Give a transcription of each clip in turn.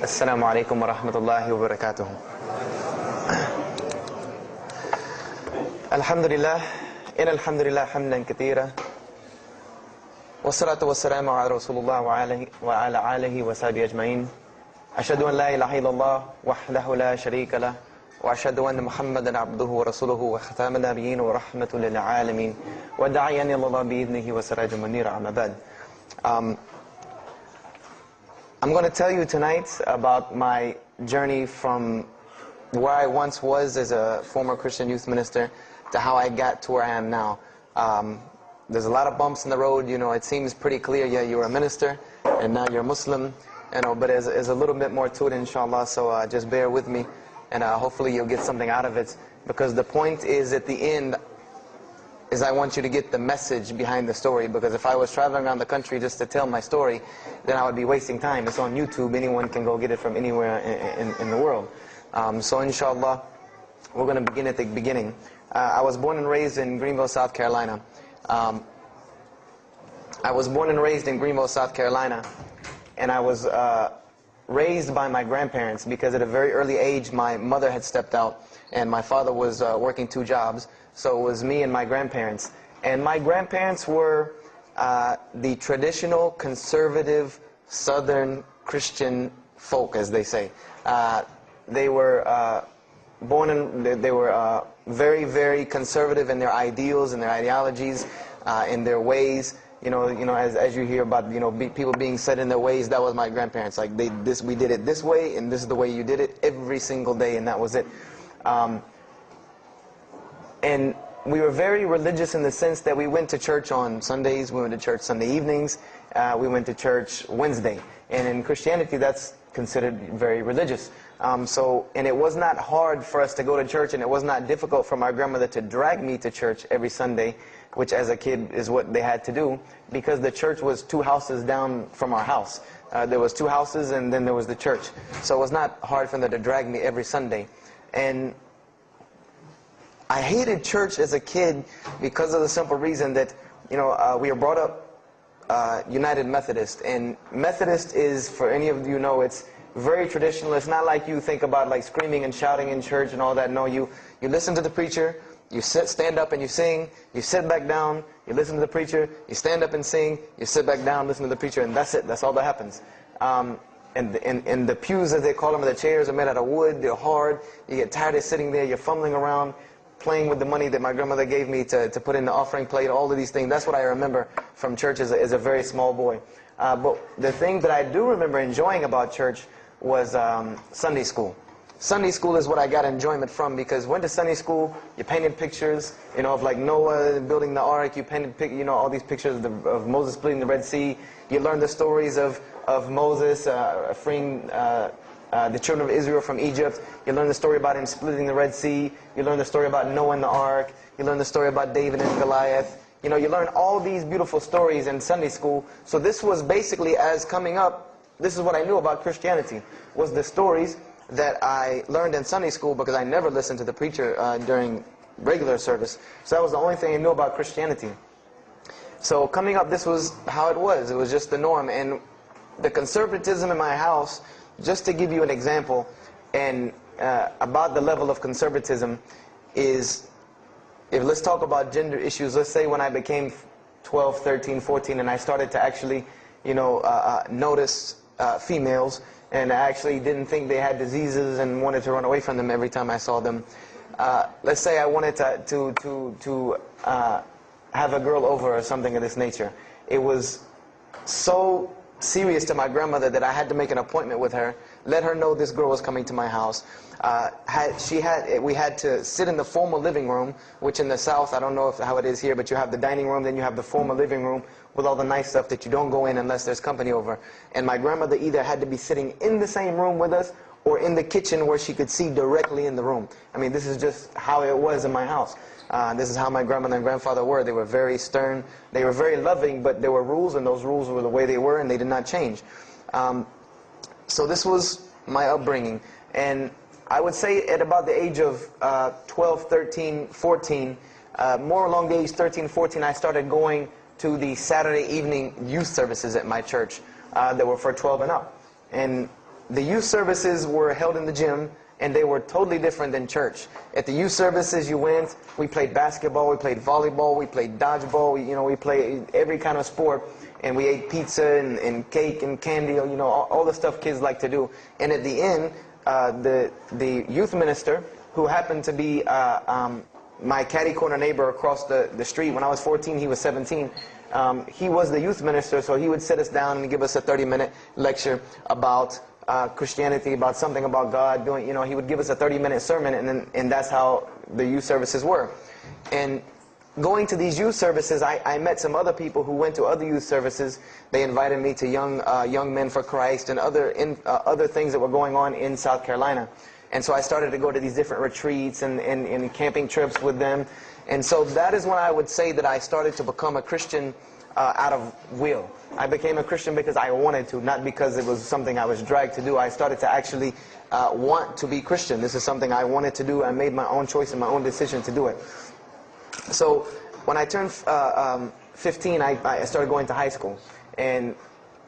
السلام عليكم ورحمة الله وبركاته. الحمد لله إن الحمد لله حمدا كثيرا والصلاة والسلام على رسول الله وعلى آله وصحبه أجمعين. أشهد أن لا إله إلا الله وحده لا شريك له وأشهد أن محمدا عبده ورسوله وختام النبيين ورحمة للعالمين وداعيا إلى الله بإذنه وسراجا منيرا. أما بعد. I'm going to tell you tonight about my journey from where I once was as a former Christian youth minister to how I got to where I am now. There's a lot of bumps in the road. You know, it seems pretty clear. Yeah, you're a minister and now you're a Muslim. You know, but there's a little bit more to it, inshallah. So just bear with me, and hopefully you'll get something out of it. Because the point is, at the end, is I want you to get the message behind the story. Because if I was traveling around the country just to tell my story, then I would be wasting time. It's on YouTube. Anyone can go get it from anywhere in the world. So inshallah, we're going to begin at the beginning. I was born and raised in Greenville, South Carolina. I was born and raised in Greenville, South Carolina. And I was raised by my grandparents because at a very early age, my mother had stepped out and my father was working 2 jobs. So it was me and my grandparents. And my grandparents were the traditional, conservative, Southern Christian folk, as they say. They were born in, they were very, very conservative in their ideals and their ideologies, in their ways. You know, as you hear about, people being set in their ways, that was my grandparents. Like, we did it this way, and this is the way you did it every single day, and that was it. And we were very religious in the sense that we went to church on Sundays, we went to church Sunday evenings, we went to church Wednesday. And in Christianity, that's considered very religious. And it was not hard for us to go to church, and it was not difficult for my grandmother to drag me to church every Sunday, which as a kid is what they had to do, because the church was 2 houses down from our house. There was 2 houses, and then there was the church. So it was not hard for them to drag me every Sunday. And I hated church as a kid because of the simple reason that, we were brought up United Methodist. And Methodist is, for any of you know, it's very traditional. It's not like you think about like screaming and shouting in church and all that. No, you listen to the preacher, you stand up and you sing, you sit back down, you listen to the preacher, you stand up and sing, you sit back down, listen to the preacher, and that's it. That's all that happens. And the pews, as they call them, the chairs are made out of wood, they're hard, you get tired of sitting there, you're fumbling around, playing with the money that my grandmother gave me to put in the offering plate, all of these things. That's what I remember from church as a very small boy. But the thing that I do remember enjoying about church was Sunday school. Sunday school is what I got enjoyment from, because went to Sunday school, you painted pictures, of like Noah building the ark, you painted, all these pictures of Moses splitting the Red Sea. You learned the stories of Moses freeing the children of Israel from Egypt. You learn the story about him splitting the Red Sea. You learn the story about Noah and the ark. You learn the story about David and Goliath. You learn all these beautiful stories in Sunday school. So this was basically, as coming up, this is what I knew about Christianity, was the stories that I learned in Sunday school, because I never listened to the preacher during regular service. So that was the only thing I knew about Christianity. So coming up, this was how it was. It was just the norm. And the conservatism in my house, just to give you an example, and about the level of conservatism, is, let's talk about gender issues. Let's say when I became 12, 13, 14, and I started to actually, notice females, and I actually didn't think they had diseases and wanted to run away from them every time I saw them. Let's say I wanted to have a girl over or something of this nature. It was so serious to my grandmother that I had to make an appointment with her, let her know this girl was coming to my house. We had to sit in the formal living room, which in the South, I don't know how it is here, but you have the dining room, then you have the formal living room with all the nice stuff that you don't go in unless there's company over. And my grandmother either had to be sitting in the same room with us or in the kitchen where she could see directly in the room. I mean, this is just how it was in my house. This is how my grandmother and grandfather were. They were very stern. They were very loving, but there were rules, and those rules were the way they were, and they did not change. So this was my upbringing. And I would say at about the age of 12, 13, 14, more along the age 13, 14, I started going to the Saturday evening youth services at my church that were for 12 and up. And the youth services were held in the gym, and they were totally different than church. At the youth services you went, we played basketball, we played volleyball, we played dodgeball, we played every kind of sport, and we ate pizza and cake and candy, all the stuff kids like to do. And at the end, the youth minister, who happened to be my catty corner neighbor across the street. When I was 14, he was 17. He was the youth minister, so he would sit us down and give us a 30-minute lecture about Christianity, about something about God. He would give us a 30-minute sermon, and that's how the youth services were. And going to these youth services, I met some other people who went to other youth services. They invited me to Young Men for Christ and other things that were going on in South Carolina. And so I started to go to these different retreats and camping trips with them. And so that is when I would say that I started to become a Christian out of will. I became a Christian because I wanted to, not because it was something I was dragged to do. I started to actually want to be Christian. This is something I wanted to do. I made my own choice and my own decision to do it. So when I turned 15, I started going to high school. And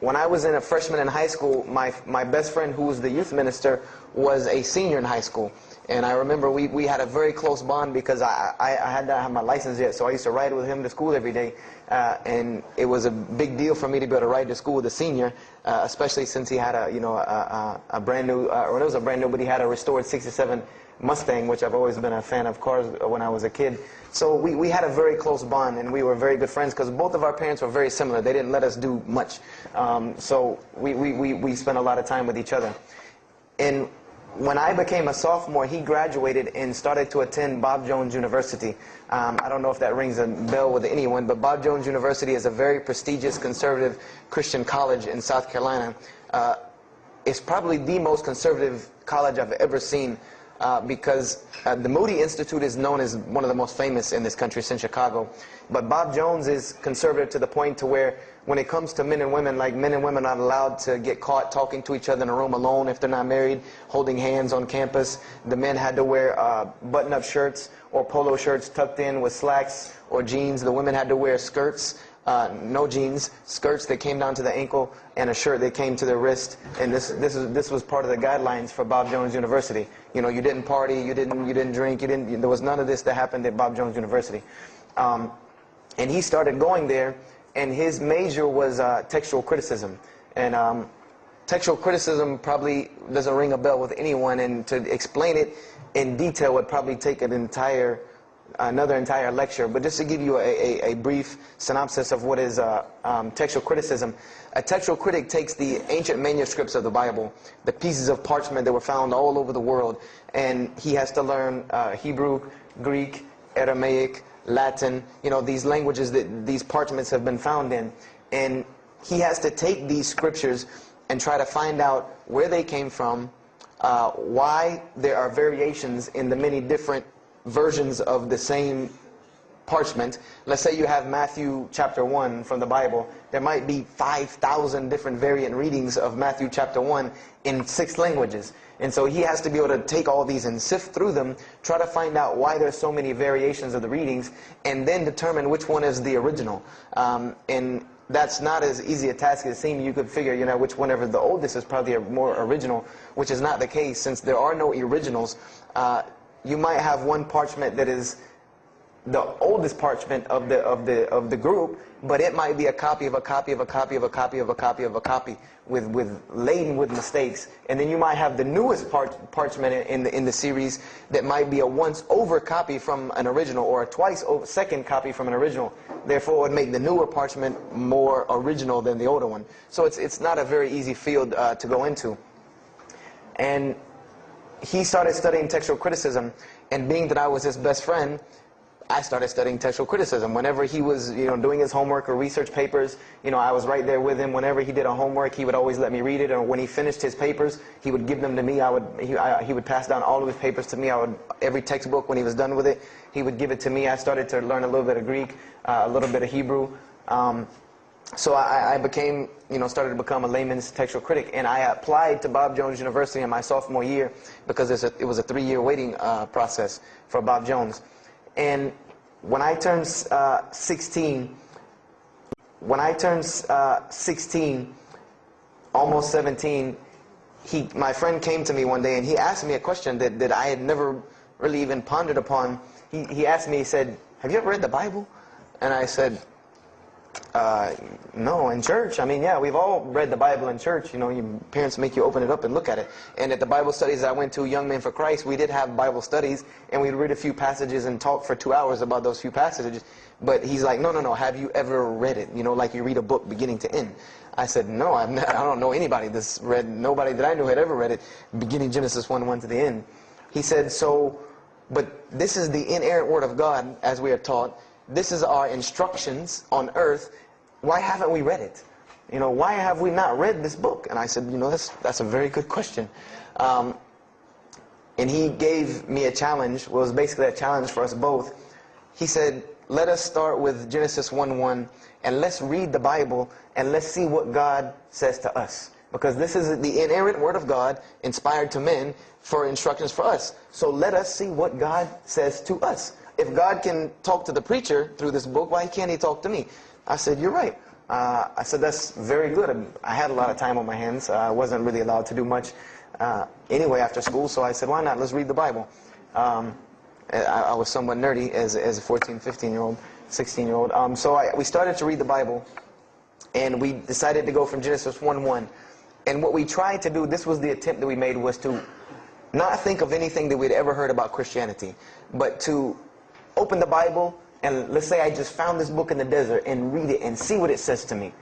when I was a freshman in high school, my best friend, who was the youth minister, was a senior in high school. And I remember we had a very close bond because I had not have my license yet, so I used to ride with him to school every day. And it was a big deal for me to be able to ride to school with a senior, especially since he had a brand new, or it was a brand new, but he had a restored '67 Mustang, which I've always been a fan of cars when I was a kid. So we had a very close bond, and we were very good friends because both of our parents were very similar. They didn't let us do much. So we spent a lot of time with each other. And when I became a sophomore, he graduated and started to attend Bob Jones University. I don't know if that rings a bell with anyone, but Bob Jones University is a very prestigious conservative Christian college in South Carolina. It's probably the most conservative college I've ever seen. Because the Moody Institute is known as one of the most famous in this country since Chicago. But Bob Jones is conservative to the point to where when it comes to men and women, like men and women are not allowed to get caught talking to each other in a room alone if they're not married, holding hands on campus. The men had to wear button-up shirts or polo shirts tucked in with slacks or jeans. The women had to wear skirts. No jeans, skirts that came down to the ankle, and a shirt that came to the wrist. And this was part of the guidelines for Bob Jones University. You didn't party, you didn't drink, there was none of this that happened at Bob Jones University. And he started going there, and his major was textual criticism. And textual criticism probably doesn't ring a bell with anyone, and to explain it in detail would probably take another entire lecture. But just to give you a brief synopsis of what is textual criticism. A textual critic takes the ancient manuscripts of the Bible, the pieces of parchment that were found all over the world, and he has to learn Hebrew, Greek, Aramaic, Latin, these languages that these parchments have been found in. And he has to take these scriptures and try to find out where they came from, why there are variations in the many different versions of the same parchment. Let's say you have Matthew chapter 1 from the Bible. There might be 5,000 different variant readings of Matthew chapter 1 in 6 languages. And so he has to be able to take all these and sift through them, try to find out why there's so many variations of the readings, and then determine which one is the original. And that's not as easy a task as it seems. You could figure, which one ever the oldest is probably a more original, which is not the case. Since there are no originals, you might have one parchment that is the oldest parchment of the group, but it might be a copy of a copy of a copy of a copy of a copy of a copy laden with mistakes. And then you might have the newest parchment in the series that might be a once over copy from an original, or a twice over second copy from an original. Therefore, it would make the newer parchment more original than the older one. So it's not a very easy field to go into. And he started studying textual criticism, and being that I was his best friend, I started studying textual criticism. Whenever he was, doing his homework or research papers, I was right there with him. Whenever he did a homework, he would always let me read it. Or when he finished his papers, he would give them to me. He would pass down all of his papers to me. Every textbook, when he was done with it, he would give it to me. I started to learn a little bit of Greek, a little bit of Hebrew. So I became, started to become a layman's textual critic, and I applied to Bob Jones University in my sophomore year because it was a 3-year waiting process for Bob Jones. And when I turned 16, almost 17, my friend came to me one day and he asked me a question that I had never really even pondered upon. He asked me, he said, "Have you ever read the Bible?" And I said, no, in church. I mean, yeah, we've all read the Bible in church. You know, your parents make you open it up and look at it. And at the Bible studies I went to, Young Men for Christ, we did have Bible studies, and we'd read a few passages and talk for 2 hours about those few passages. But he's like, no, have you ever read it? You know, like you read a book beginning to end. I said, no, I don't know anybody that's read, nobody that I knew had ever read it, beginning Genesis 1:1 to the end. He said, but this is the inerrant Word of God, as we are taught. This is our instructions on earth. Why haven't we read it? You know, why have we not read this book? And I said, you know, that's a very good question. And he gave me a challenge. Well, it was basically a challenge for us both. He said, let us start with Genesis 1:1, and let's read the Bible, and let's see what God says to us. Because this is the inerrant Word of God, inspired to men, for instructions for us. So let us see what God says to us. If God can talk to the preacher through this book, why can't he talk to me? I said, you're right. I said, that's very good. I had a lot of time on my hands. I wasn't really allowed to do much anyway after school, so I said, why not? Let's read the Bible. I was somewhat nerdy as a 14, 15-year-old, 16-year-old. We started to read the Bible, and we decided to go from Genesis 1:1. And what we tried to do, this was the attempt that we made, was to not think of anything that we'd ever heard about Christianity, but to open the Bible, and let's say I just found this book in the desert, and read it and see what it says to me.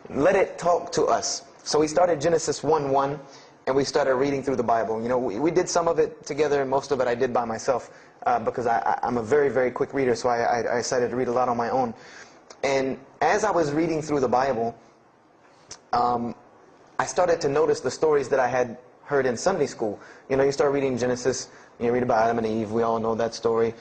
Let it talk to us. So we started Genesis 1:1, and we started reading through the Bible. You know, we did some of it together, and most of it I did by myself, because I'm a very, very quick reader, so I decided to read a lot on my own. And as I was reading through the Bible, I started to notice the stories that I had heard in Sunday school. You know, you start reading Genesis, you read about Adam and Eve, we all know that story.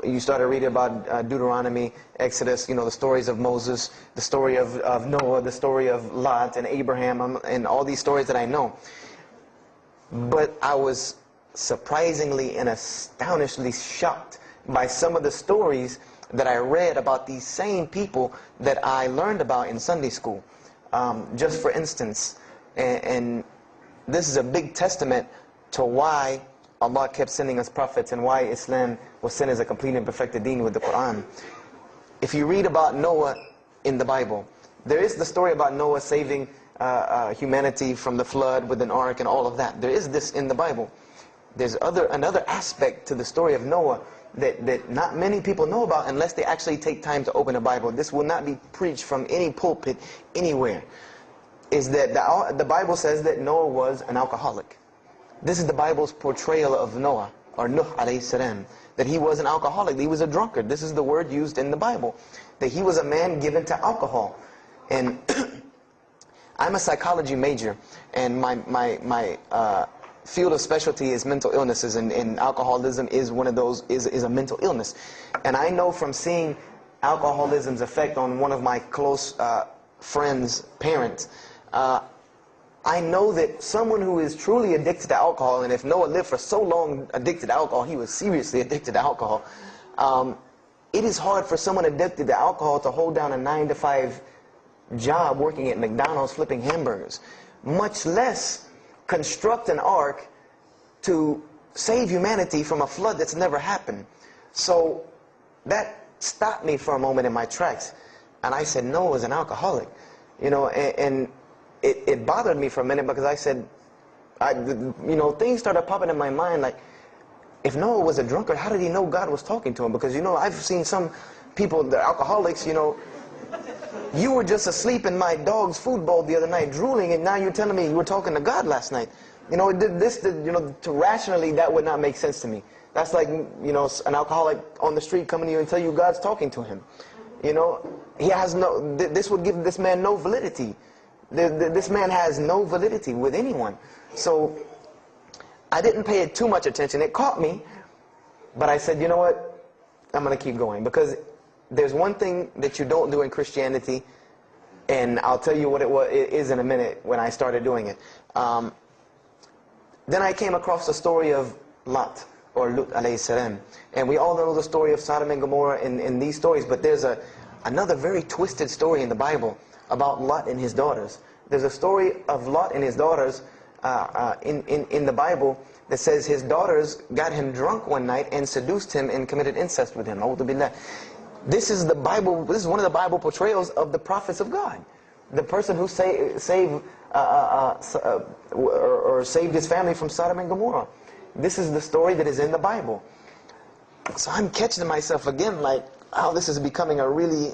You started reading about Deuteronomy, Exodus, you know, the stories of Moses, the story of Noah, the story of Lot and Abraham, and all these stories that I know. But I was surprisingly and astonishingly shocked by some of the stories that I read about these same people that I learned about in Sunday school. Just for instance, and this is a big testament to why Allah kept sending us prophets and why Islam was sent as a complete and perfected deen with the Quran. If you read about Noah in the Bible, there is the story about Noah saving humanity from the flood with an ark and all of that. There is this in the Bible. There's another aspect to the story of Noah that not many people know about unless they actually take time to open the Bible. This will not be preached from any pulpit anywhere. Is that the Bible says that Noah was an alcoholic. This is the Bible's portrayal of Noah, or Nuh alayhi salam, that he was an alcoholic, that he was a drunkard. This is the word used in the Bible, that he was a man given to alcohol. And I'm a psychology major, and my field of specialty is mental illnesses, and alcoholism is one of those, is a mental illness. And I know from seeing alcoholism's effect on one of my close friends' parents, I know that someone who is truly addicted to alcohol, and if Noah lived for so long addicted to alcohol, he was seriously addicted to alcohol. It is hard for someone addicted to alcohol to hold down a 9-to-5 job working at McDonald's flipping hamburgers, much less construct an ark to save humanity from a flood that's never happened. So that stopped me for a moment in my tracks, and I said, Noah was an alcoholic, you know, and it bothered me for a minute, because I said, you know, things started popping in my mind like, if Noah was a drunkard, how did he know God was talking to him? Because, you know, I've seen some people, the alcoholics, you know, you were just asleep in my dog's food bowl the other night, drooling, and now you're telling me you were talking to God last night. You know, you know, rationally, that would not make sense to me. That's like, you know, an alcoholic on the street coming to you and tell you God's talking to him. You know, he has no, this would give this man no validity. This man has no validity with anyone. So I didn't pay it too much attention. It caught me, but I said, you know what, I'm going to keep going, because there's one thing that you don't do in Christianity, and I'll tell you what it is in a minute when I started doing it. Then I came across the story of Lot, or Lut alayhi salam, and we all know the story of Sodom and Gomorrah in these stories, but there's another very twisted story in the Bible about Lot and his daughters. There's a story of Lot and his daughters in the Bible that says his daughters got him drunk one night and seduced him and committed incest with him. A'udhu billah. This is the Bible. This is one of the Bible portrayals of the prophets of God. The person who saved his family from Sodom and Gomorrah. This is the story that is in the Bible. So I'm catching myself again, like, oh, this is becoming a really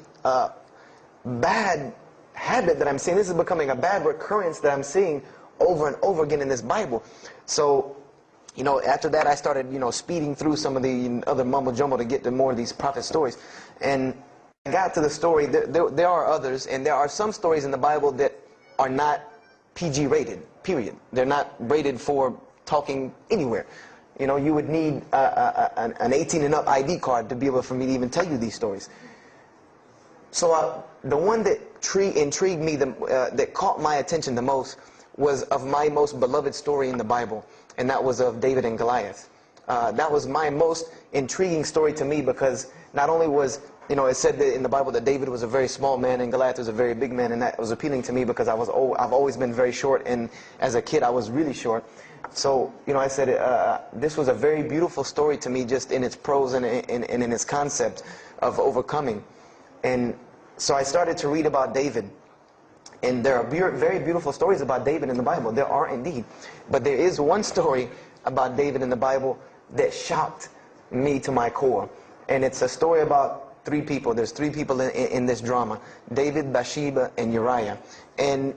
bad habit that I'm seeing. This is becoming a bad recurrence that I'm seeing over and over again in this Bible. So, you know, after that I started, you know, speeding through some of the other mumbo jumbo to get to more of these prophet stories. And I got to the story, there are others, and there are some stories in the Bible that are not PG rated, period. They're not rated for talking anywhere. You know, you would need an 18 and up ID card to be able for me to even tell you these stories. So the one that intrigued me, that caught my attention the most, was of my most beloved story in the Bible, and that was of David and Goliath. That was my most intriguing story to me, because not only was, you know, it said that in the Bible that David was a very small man and Goliath was a very big man, and that was appealing to me because I've always been very short, and as a kid I was really short. So, you know, I said this was a very beautiful story to me, just in its prose and in its concept of overcoming. And so I started to read about David. And there are very beautiful stories about David in the Bible. There are indeed. But there is one story about David in the Bible that shocked me to my core. And it's a story about three people. There's three people in this drama: David, Bathsheba, and Uriah. And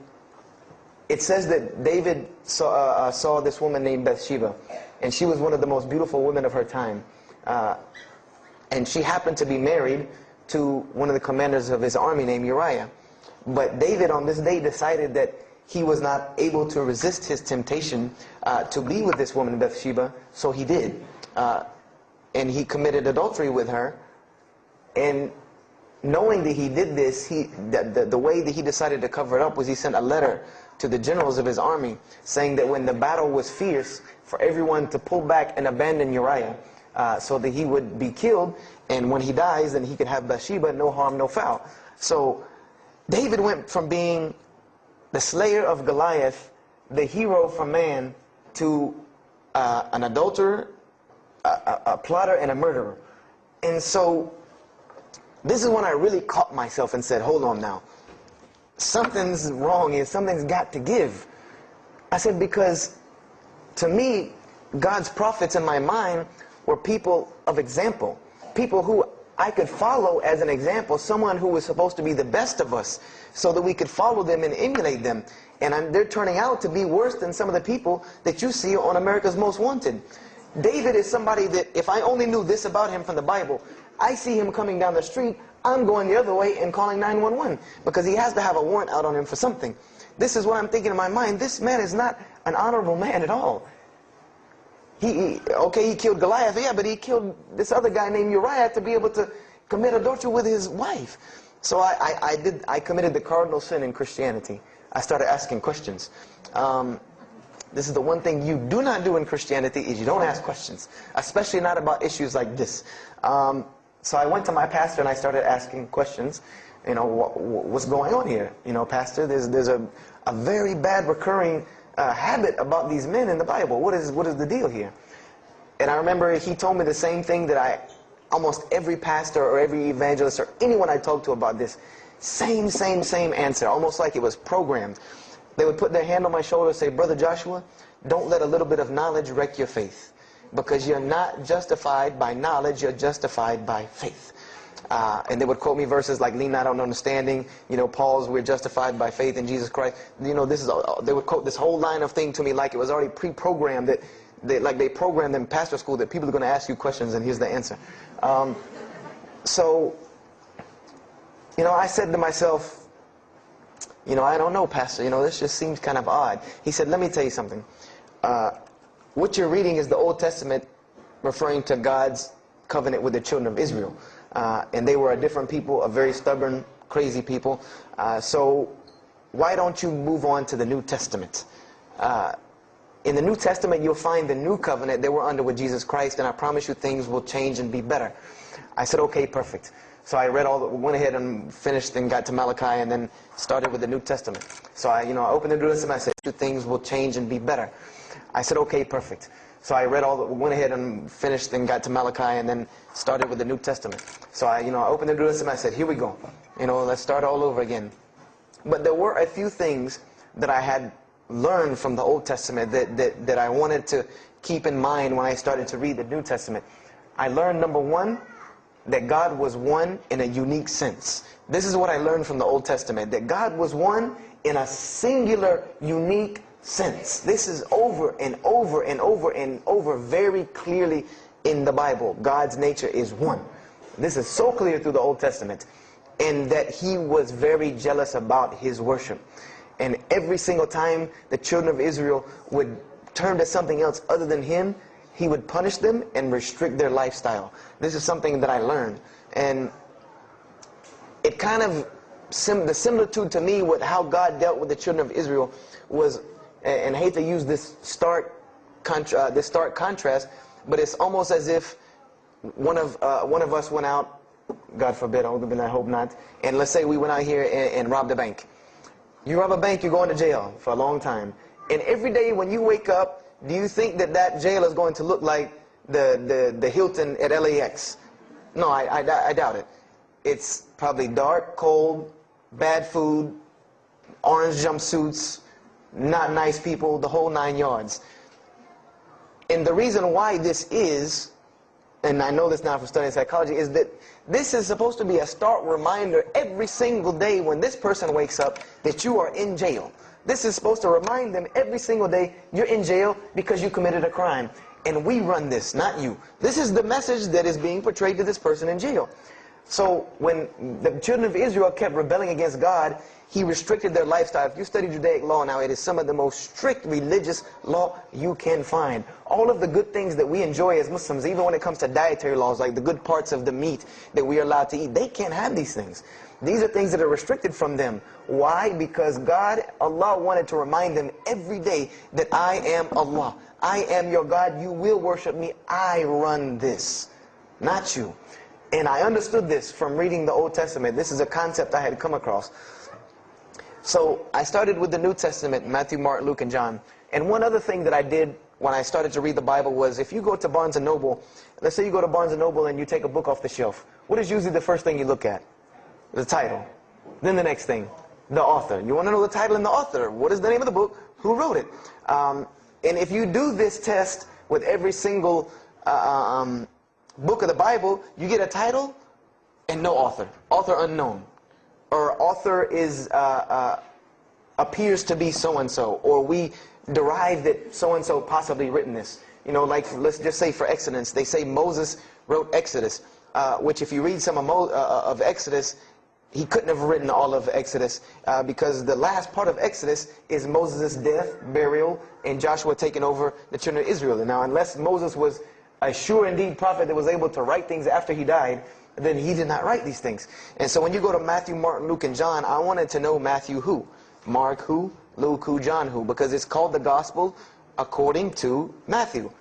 it says that David saw this woman named Bathsheba. And she was one of the most beautiful women of her time. And she happened to be married to one of the commanders of his army named Uriah. But David on this day decided that he was not able to resist his temptation to be with this woman Bathsheba, so he did. And he committed adultery with her. And knowing that he did this, the way that he decided to cover it up was he sent a letter to the generals of his army saying that when the battle was fierce, for everyone to pull back and abandon Uriah so that he would be killed, and when he dies then he could have Bathsheba, no harm, no foul. So David went from being the slayer of Goliath, the hero for man, to an adulterer, a plotter, and a murderer. And so this is when I really caught myself and said, hold on now. Something's wrong here. Something's got to give. I said, because to me, God's prophets in my mind were people of example. People who I could follow as an example. Someone who was supposed to be the best of us, so that we could follow them and emulate them. And they're turning out to be worse than some of the people that you see on America's Most Wanted. David is somebody that, if I only knew this about him from the Bible, I see him coming down the street, I'm going the other way and calling 911, because he has to have a warrant out on him for something. This is what I'm thinking in my mind. This man is not an honorable man at all. Okay, he killed Goliath, yeah, but he killed this other guy named Uriah to be able to commit adultery with his wife. So I committed the cardinal sin in Christianity. I started asking questions. This is the one thing you do not do in Christianity, is you don't ask questions, especially not about issues like this. So I went to my pastor and I started asking questions. You know, what's going on here? You know, pastor, there's a very bad recurring habit about these men in the Bible. What is the deal here? And I remember he told me the same thing that almost every pastor or every evangelist or anyone I talked to about this, same answer, almost like it was programmed. They would put their hand on my shoulder and say, Brother Joshua, don't let a little bit of knowledge wreck your faith, because you're not justified by knowledge, you're justified by faith. And they would quote me verses like, lean not on understanding, you know, Paul's, we're justified by faith in Jesus Christ. You know, they would quote this whole line of thing to me like it was already pre-programmed, that they programmed in pastor school that people are going to ask you questions and here's the answer. So, you know, I said to myself, you know, I don't know, pastor, you know, this just seems kind of odd. He said, let me tell you something. What you're reading is the Old Testament referring to God's covenant with the children of Israel. And they were a different people, a very stubborn, crazy people. So why don't you move on to the New Testament? In the New Testament, you'll find the new covenant that we're under with Jesus Christ, and I promise you things will change and be better. I said, okay, perfect. So I went ahead and finished and got to Malachi and then started with the New Testament. So I opened the New Testament. I said, two things will change and be better. I said, okay, perfect. So I went ahead and finished and got to Malachi and then started with the New Testament. So I opened the New Testament. I said, here we go. Let's start all over again. But there were a few things that I had learned from the Old Testament that I wanted to keep in mind when I started to read the New Testament. I learned, number one, that God was one in a unique sense. This is what I learned from the Old Testament, that God was one in a singular, unique sense. This is over and over and over and over very clearly in the Bible. God's nature is one. This is so clear through the Old Testament. And that He was very jealous about His worship. And every single time the children of Israel would turn to something else other than Him, He would punish them and restrict their lifestyle. This is something that I learned. And it kind of, the similitude to me with how God dealt with the children of Israel was, and I hate to use this stark contrast, but it's almost as if one of us went out, God forbid, I hope not, and let's say we went out here and robbed a bank. You rob a bank, you're going to jail for a long time. And every day when you wake up, do you think that jail is going to look like the Hilton at LAX? No, I doubt it. It's probably dark, cold, bad food, orange jumpsuits, not nice people, the whole 9 yards. And the reason why this is, and I know this now from studying psychology, is that this is supposed to be a stark reminder every single day when this person wakes up that you are in jail. This is supposed to remind them every single day you're in jail because you committed a crime. And we run this, not you. This is the message that is being portrayed to this person in jail. So when the children of Israel kept rebelling against God, He restricted their lifestyle. If you study Judaic law now, it is some of the most strict religious law you can find. All of the good things that we enjoy as Muslims, even when it comes to dietary laws, like the good parts of the meat that we are allowed to eat, they can't have these things. These are things that are restricted from them. Why? Because God, Allah, wanted to remind them every day that I am Allah. I am your God. You will worship me. I run this, not you. And I understood this from reading the Old Testament. This is a concept I had come across. So I started with the New Testament, Matthew, Mark, Luke, and John. And one other thing that I did when I started to read the Bible was, if you go to Barnes & Noble, let's say you go to Barnes & Noble and you take a book off the shelf, what is usually the first thing you look at? The title. Then the next thing, the author. You want to know the title and the author. What is the name of the book? Who wrote it? And if you do this test with every single book of the Bible, you get a title and no author. Author unknown. Or author is appears to be so-and-so. Or we derive that so-and-so possibly written this. Like, let's just say for Exodus, they say Moses wrote Exodus. Which if you read some of Exodus, he couldn't have written all of Exodus because the last part of Exodus is Moses' death, burial, and Joshua taking over the children of Israel. And now, unless Moses was a sure indeed prophet that was able to write things after he died, then he did not write these things. And so when you go to Matthew, Mark, Luke, and John, I wanted to know Matthew who, Mark who, Luke who, John who, because it's called the Gospel according to Matthew.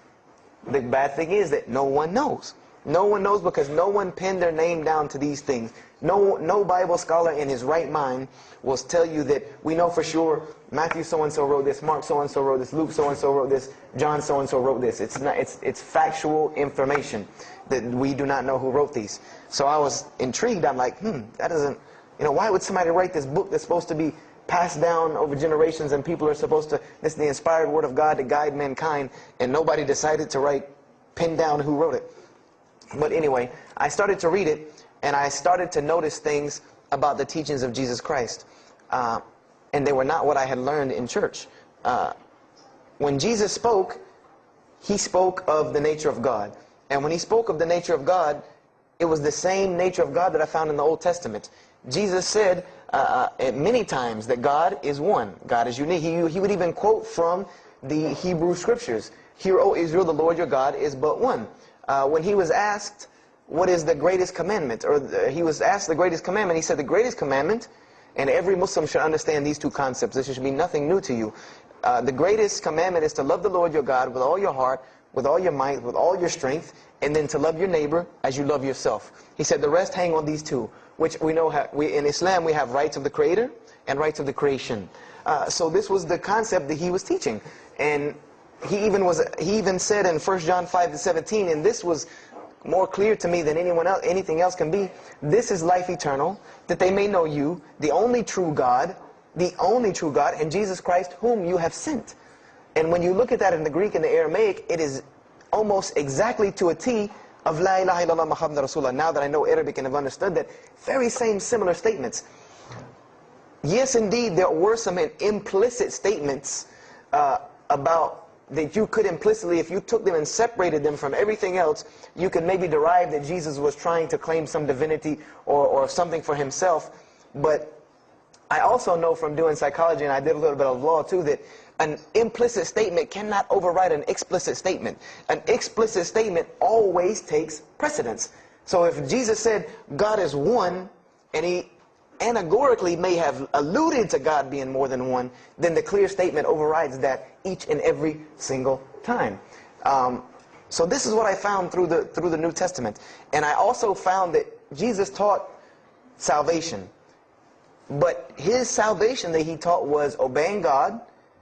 The bad thing is that no one knows. No one knows because no one penned their name down to these things. No Bible scholar in his right mind will tell you that we know for sure Matthew so-and-so wrote this, Mark so-and-so wrote this, Luke so-and-so wrote this, John so-and-so wrote this. It's factual information that we do not know who wrote these. So I was intrigued. I'm like, that doesn't, why would somebody write this book that's supposed to be passed down over generations and people are supposed to, this is the inspired word of God to guide mankind, and nobody decided to pin down who wrote it. But anyway, I started to read it, and I started to notice things about the teachings of Jesus Christ. And they were not what I had learned in church. When Jesus spoke, He spoke of the nature of God. And when He spoke of the nature of God, it was the same nature of God that I found in the Old Testament. Jesus said many times that God is one. God is unique. He would even quote from the Hebrew Scriptures. Hear, O Israel, the Lord your God is but one. When He was asked, what is the greatest commandment? He was asked the greatest commandment. He said the greatest commandment, and every Muslim should understand these two concepts. This should be nothing new to you. The greatest commandment is to love the Lord your God with all your heart, with all your might, with all your strength, and then to love your neighbor as you love yourself. He said the rest hang on these two, which we know in Islam we have rights of the Creator and rights of the creation. So this was the concept that he was teaching. And he even said in 1 John 5:17, and this was more clear to me than anything else can be, this is life eternal, that they may know you, the only true God, and Jesus Christ, whom you have sent. And when you look at that in the Greek and the Aramaic, it is almost exactly to a T of La ilaha illallah Muhammad Rasulullah. Now that I know Arabic and have understood that, very same similar statements. Yes, indeed, there were some implicit statements about that you could implicitly, if you took them and separated them from everything else, you could maybe derive that Jesus was trying to claim some divinity or something for himself. But I also know from doing psychology, and I did a little bit of law too, that an implicit statement cannot override an explicit statement. An explicit statement always takes precedence. So if Jesus said God is one, and he anagorically may have alluded to God being more than one, then the clear statement overrides that each and every single time. So this is what I found through the New Testament. And I also found that Jesus taught salvation. But his salvation that he taught was obeying God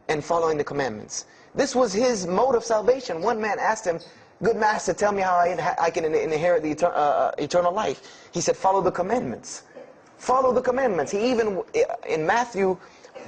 and following the commandments. This was his mode of salvation. One man asked him, "Good master, tell me how I can inherit the eternal life." He said, "Follow the commandments." Follow the commandments. He even, in Matthew,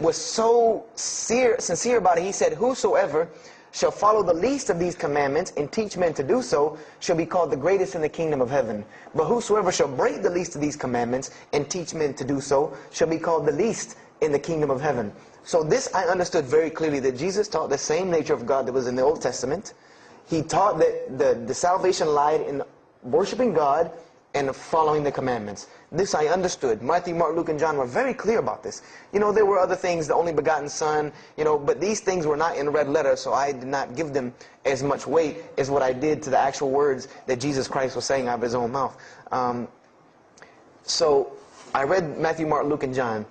was so sincere about it. He said, "Whosoever shall follow the least of these commandments and teach men to do so shall be called the greatest in the kingdom of heaven. But whosoever shall break the least of these commandments and teach men to do so shall be called the least in the kingdom of heaven." So this I understood very clearly, that Jesus taught the same nature of God that was in the Old Testament. He taught that the salvation lied in worshiping God and following the commandments. This I understood. Matthew, Mark, Luke, and John were very clear about this. You know, there were other things, the only begotten Son, you know, but these things were not in red letter, so I did not give them as much weight as what I did to the actual words that Jesus Christ was saying out of his own mouth. So I read Matthew, Mark, Luke, and John.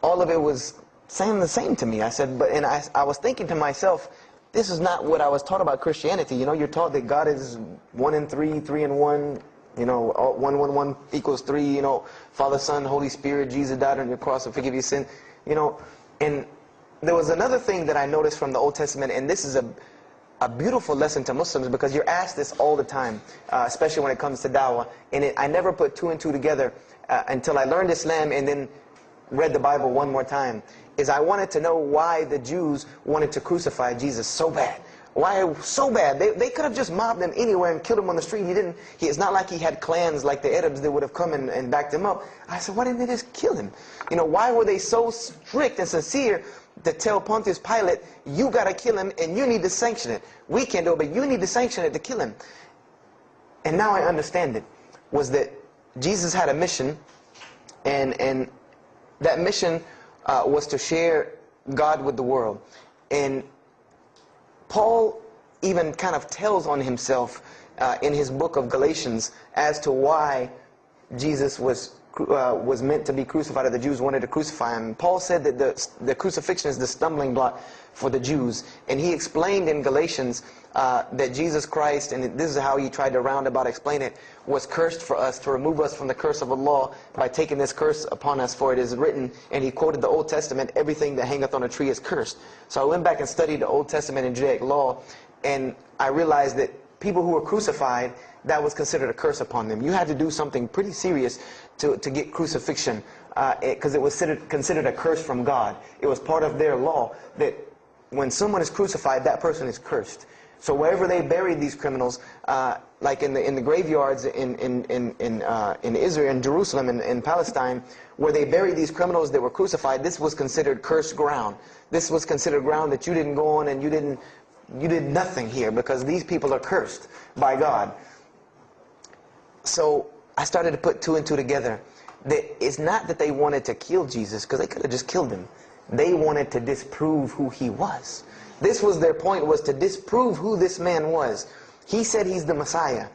All of it was saying the same to me. I said, and I was thinking to myself, this is not what I was taught about Christianity. You know, you're taught that God is 1 in 3, 3 in 1. You know, 1, 1, 1 equals 3. You know, Father, Son, Holy Spirit. Jesus died on your cross to forgive your sin. You know, and there was another thing that I noticed from the Old Testament, and this is a beautiful lesson to Muslims, because you're asked this all the time, especially when it comes to dawah. And I never put 2 and 2 together until I learned Islam and then read the Bible one more time. Is I wanted to know why the Jews wanted to crucify Jesus so bad. Why so bad? They could have just mobbed him anywhere and killed him on the street. It's not like he had clans like the Arabs that would have come and backed him up. I said, why didn't they just kill him? You know, why were they so strict and sincere to tell Pontius Pilate, you got to kill him and you need to sanction it? We can't do it, but you need to sanction it to kill him. And now I understand it, was that Jesus had a mission, and that mission was to share God with the world. And Paul even kind of tells on himself in his book of Galatians as to why Jesus was meant to be crucified, or the Jews wanted to crucify him. Paul said that the crucifixion is the stumbling block for the Jews. And he explained in Galatians that Jesus Christ, and this is how he tried to roundabout explain it, was cursed for us, to remove us from the curse of the law by taking this curse upon us. For it is written, and he quoted the Old Testament, everything that hangeth on a tree is cursed. So I went back and studied the Old Testament and Judaic law, and I realized that people who were crucified, that was considered a curse upon them. You had to do something pretty serious to get crucifixion, because it was considered a curse from God. It was part of their law that when someone is crucified, that person is cursed. So wherever they buried these criminals, like in the graveyards in Israel, in Jerusalem, in Palestine, where they buried these criminals that were crucified, this was considered cursed ground. This was considered ground that you didn't go on, and you did nothing here, because these people are cursed by God. So I started to put 2 and 2 together. That it's not that they wanted to kill Jesus, because they could have just killed him. They wanted to disprove who he was. This was their point, was to disprove who this man was. He said he's the Messiah.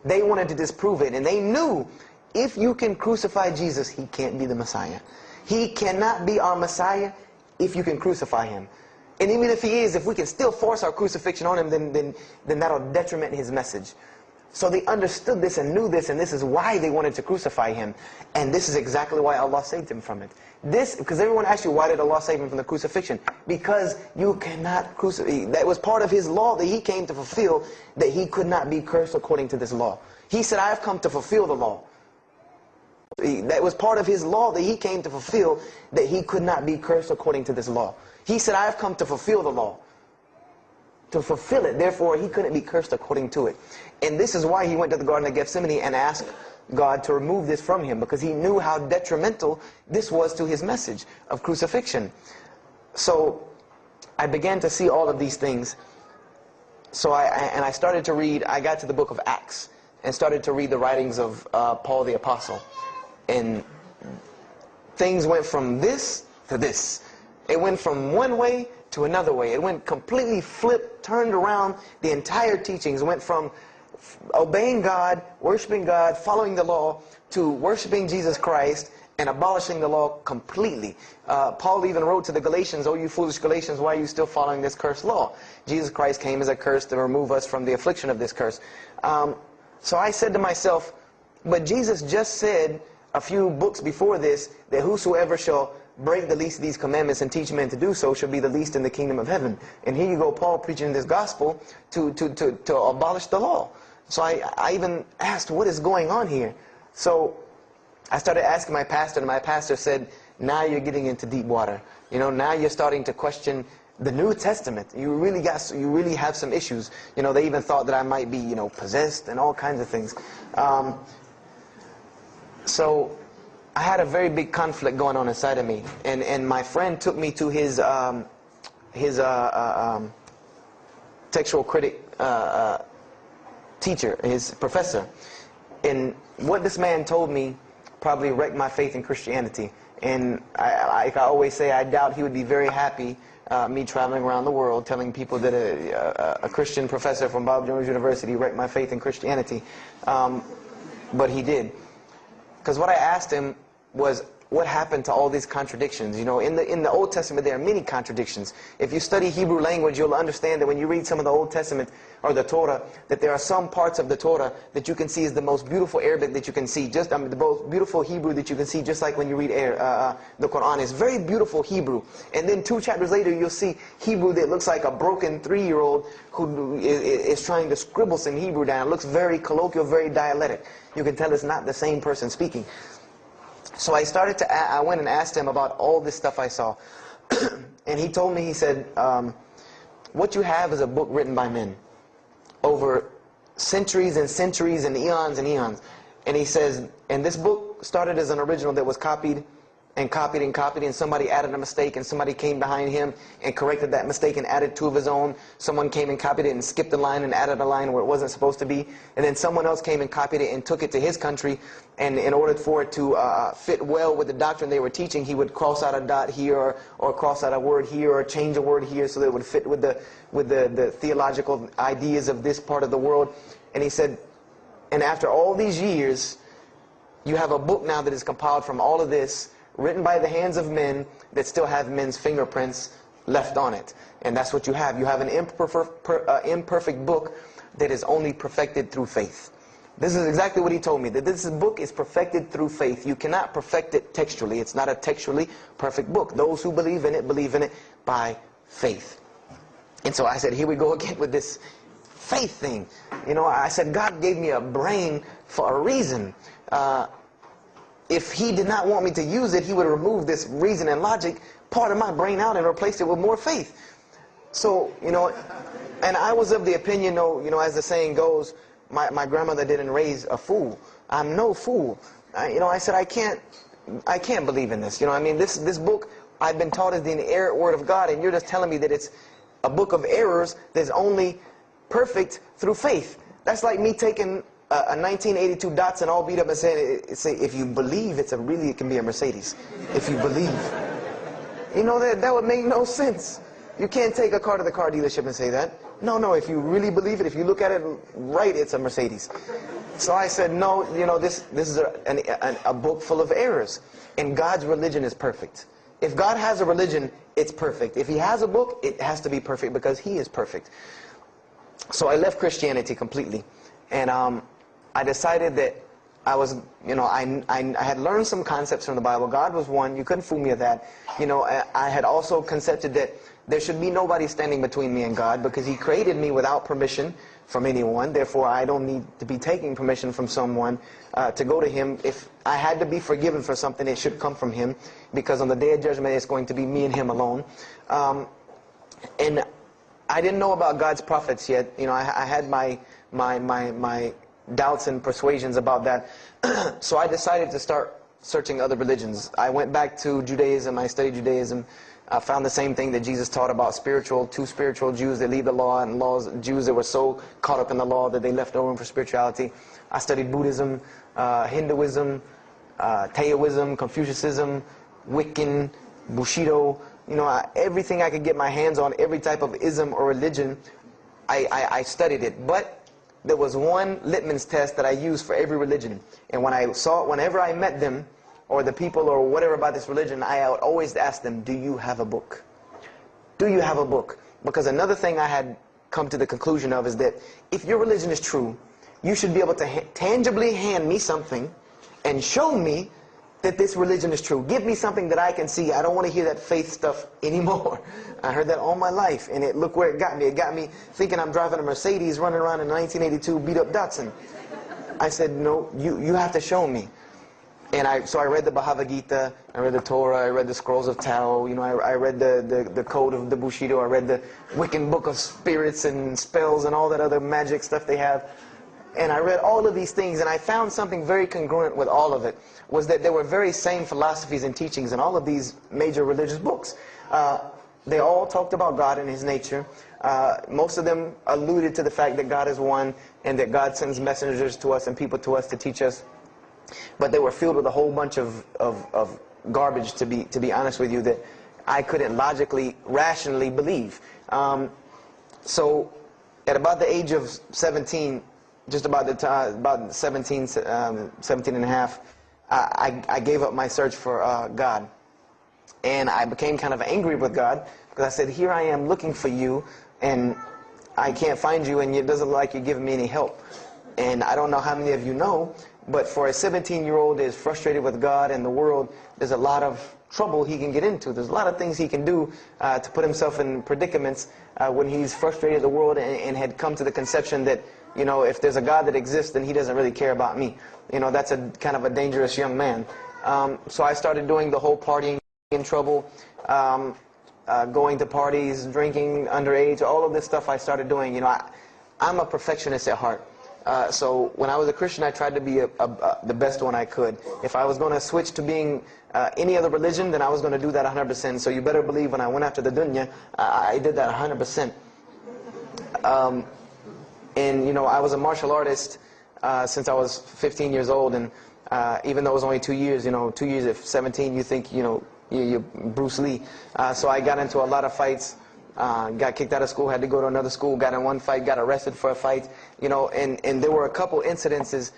They wanted to disprove it, and they knew if you can crucify Jesus, he can't be the Messiah. He cannot be our Messiah if you can crucify him. And even if he is, if we can still force our crucifixion on him, then that'll detriment his message. So they understood this and knew this, and this is why they wanted to crucify him. And this is exactly why Allah saved him from it. Because everyone asks you, why did Allah save him from the crucifixion? Because you cannot crucify. That was part of his law that he came to fulfill, that he could not be cursed according to this law. He said, I have come to fulfill the law. That was part of his law that he came to fulfill, that he could not be cursed according to this law. He said, I have come to fulfill the law. To fulfill it. Therefore, he couldn't be cursed according to it. And this is why he went to the Garden of Gethsemane and asked God to remove this from him, because he knew how detrimental this was to his message of crucifixion. So I began to see all of these things. So I started to read, I got to the book of Acts and started to read the writings of Paul the Apostle. And things went from this to this. It went from one way to another way. It went completely flipped, turned around. The entire teachings went from obeying God, worshiping God, following the law, to worshiping Jesus Christ and abolishing the law completely. Paul even wrote to the Galatians, "Oh, you foolish Galatians, why are you still following this cursed law?" Jesus Christ came as a curse to remove us from the affliction of this curse. So I said to myself, but Jesus just said a few books before this that whosoever shall break the least of these commandments and teach men to do so shall be the least in the kingdom of heaven. And here you go, Paul preaching this gospel to abolish the law. So I even asked, what is going on here? So I started asking my pastor, and my pastor said, now you're getting into deep water. You know, now you're starting to question the New Testament. You really have some issues. You know, they even thought that I might be, you know, possessed and all kinds of things. So I had a very big conflict going on inside of me, and my friend took me to his textual critic teacher, his professor. And what this man told me probably wrecked my faith in Christianity. And I always say, I doubt he would be very happy me traveling around the world telling people that a Christian professor from Bob Jones University wrecked my faith in Christianity. But he did. Because what I asked him was, what happened to all these contradictions? You know, in the Old Testament there are many contradictions. If you study Hebrew language, you'll understand that when you read some of the Old Testament or the Torah, that there are some parts of the Torah that you can see is the most beautiful Arabic that you can see, the most beautiful Hebrew that you can see, just like when you read the Quran. It's very beautiful Hebrew. And then 2 chapters later, you'll see Hebrew that looks like a broken 3-year-old who is trying to scribble some Hebrew down. It looks very colloquial, very dialectic. You can tell it's not the same person speaking. So I went and asked him about all this stuff I saw. And he told me, he said, what you have is a book written by men over centuries and centuries and eons and eons. And he says, and this book started as an original that was copied and copied and copied, and somebody added a mistake, and somebody came behind him and corrected that mistake and added 2 of his own. Someone came and copied it and skipped a line and added a line where it wasn't supposed to be. And then someone else came and copied it and took it to his country, and in order for it to fit well with the doctrine they were teaching, he would cross out a dot here or cross out a word here or change a word here so that it would fit with the theological ideas of this part of the world. And he said, and after all these years, you have a book now that is compiled from all of this, written by the hands of men that still have men's fingerprints left on it. And that's what you have. You have an imperfect book that is only perfected through faith. This is exactly what he told me, that this book is perfected through faith. You cannot perfect it textually. It's not a textually perfect book. Those who believe in it by faith. And so I said, here we go again with this faith thing. You know, I said, God gave me a brain for a reason. If he did not want me to use it, he would remove this reason and logic part of my brain out and replace it with more faith. So, you know, and I was of the opinion, you know, as the saying goes, my grandmother didn't raise a fool. I'm no fool. You know, I said, I can't believe in this. You know, I mean, this book I've been taught is the inerrant word of God, and you're just telling me that it's a book of errors that's only perfect through faith. That's like me taking a 1982 Datsun all beat up and saying, if you believe it can be a Mercedes. If you believe. You know, that would make no sense. You can't take a car to the car dealership and say that. No, if you really believe it, if you look at it right, it's a Mercedes. So I said, no, you know, this is a book full of errors. And God's religion is perfect. If God has a religion, it's perfect. If he has a book, it has to be perfect because he is perfect. So I left Christianity completely. And I decided that I was, I had learned some concepts from the Bible. God was one. You couldn't fool me with that. I had also concepted that there should be nobody standing between me and God because he created me without permission from anyone. Therefore, I don't need to be taking permission from someone to go to him. If I had to be forgiven for something, it should come from him, because on the day of judgment, it's going to be me and him alone. And I didn't know about God's prophets yet. I had my doubts and persuasions about that. So I decided to start searching other religions. I went back to Judaism. I studied Judaism. I found the same thing that Jesus taught about two spiritual Jews that leave the law, and Jews that were so caught up in the law that they left no room for spirituality. I studied Buddhism, Hinduism, Taoism, Confucianism, Wiccan, Bushido. Everything I could get my hands on, every type of ism or religion, I studied it. But there was one litmus test that I used for every religion. And whenever I met them, or the people, or whatever about this religion, I would always ask them, do you have a book? Do you have a book? Because another thing I had come to the conclusion of is that if your religion is true, you should be able to tangibly hand me something and show me that this religion is true. Give me something that I can see. I don't want to hear that faith stuff anymore. I heard that all my life, and look where it got me. It got me thinking I'm driving a Mercedes running around in a 1982 beat-up Datsun. I said, no, you have to show me. And so I read the Bhagavad Gita, I read the Torah, I read the Scrolls of Tao, I read the Code of the Bushido, I read the Wiccan Book of Spirits and Spells and all that other magic stuff they have. And I read all of these things, and I found something very congruent with all of it, was that there were very same philosophies and teachings in all of these major religious books. They all talked about God and his nature. Most of them alluded to the fact that God is one, and that God sends messengers to us and people to us to teach us. But they were filled with a whole bunch of garbage, to be honest with you, that I couldn't logically, rationally believe. So at about the age of 17, just about the time, about 17 and a half, I gave up my search for God. And I became kind of angry with God, because I said, here I am looking for you, and I can't find you, and it doesn't look like you're giving me any help. And I don't know how many of you know, but for a 17-year-old that is frustrated with God and the world, there's a lot of trouble he can get into. There's a lot of things he can do to put himself in predicaments when he's frustrated with the world and had come to the conception that, if there's a God that exists, then he doesn't really care about me. That's a kind of a dangerous young man. So I started doing the whole partying in trouble, going to parties, drinking underage, all of this stuff I started doing. I'm a perfectionist at heart. So when I was a Christian, I tried to be the best one I could. If I was going to switch to being any other religion, then I was going to do that 100%. So you better believe when I went after the dunya, I did that 100%. And I was a martial artist since I was 15 years old, and even though it was only 2 years, 2 years at 17, you think you're Bruce Lee. So I got into a lot of fights. Got kicked out of school, had to go to another school, got in one fight, got arrested for a fight, and there were a couple incidences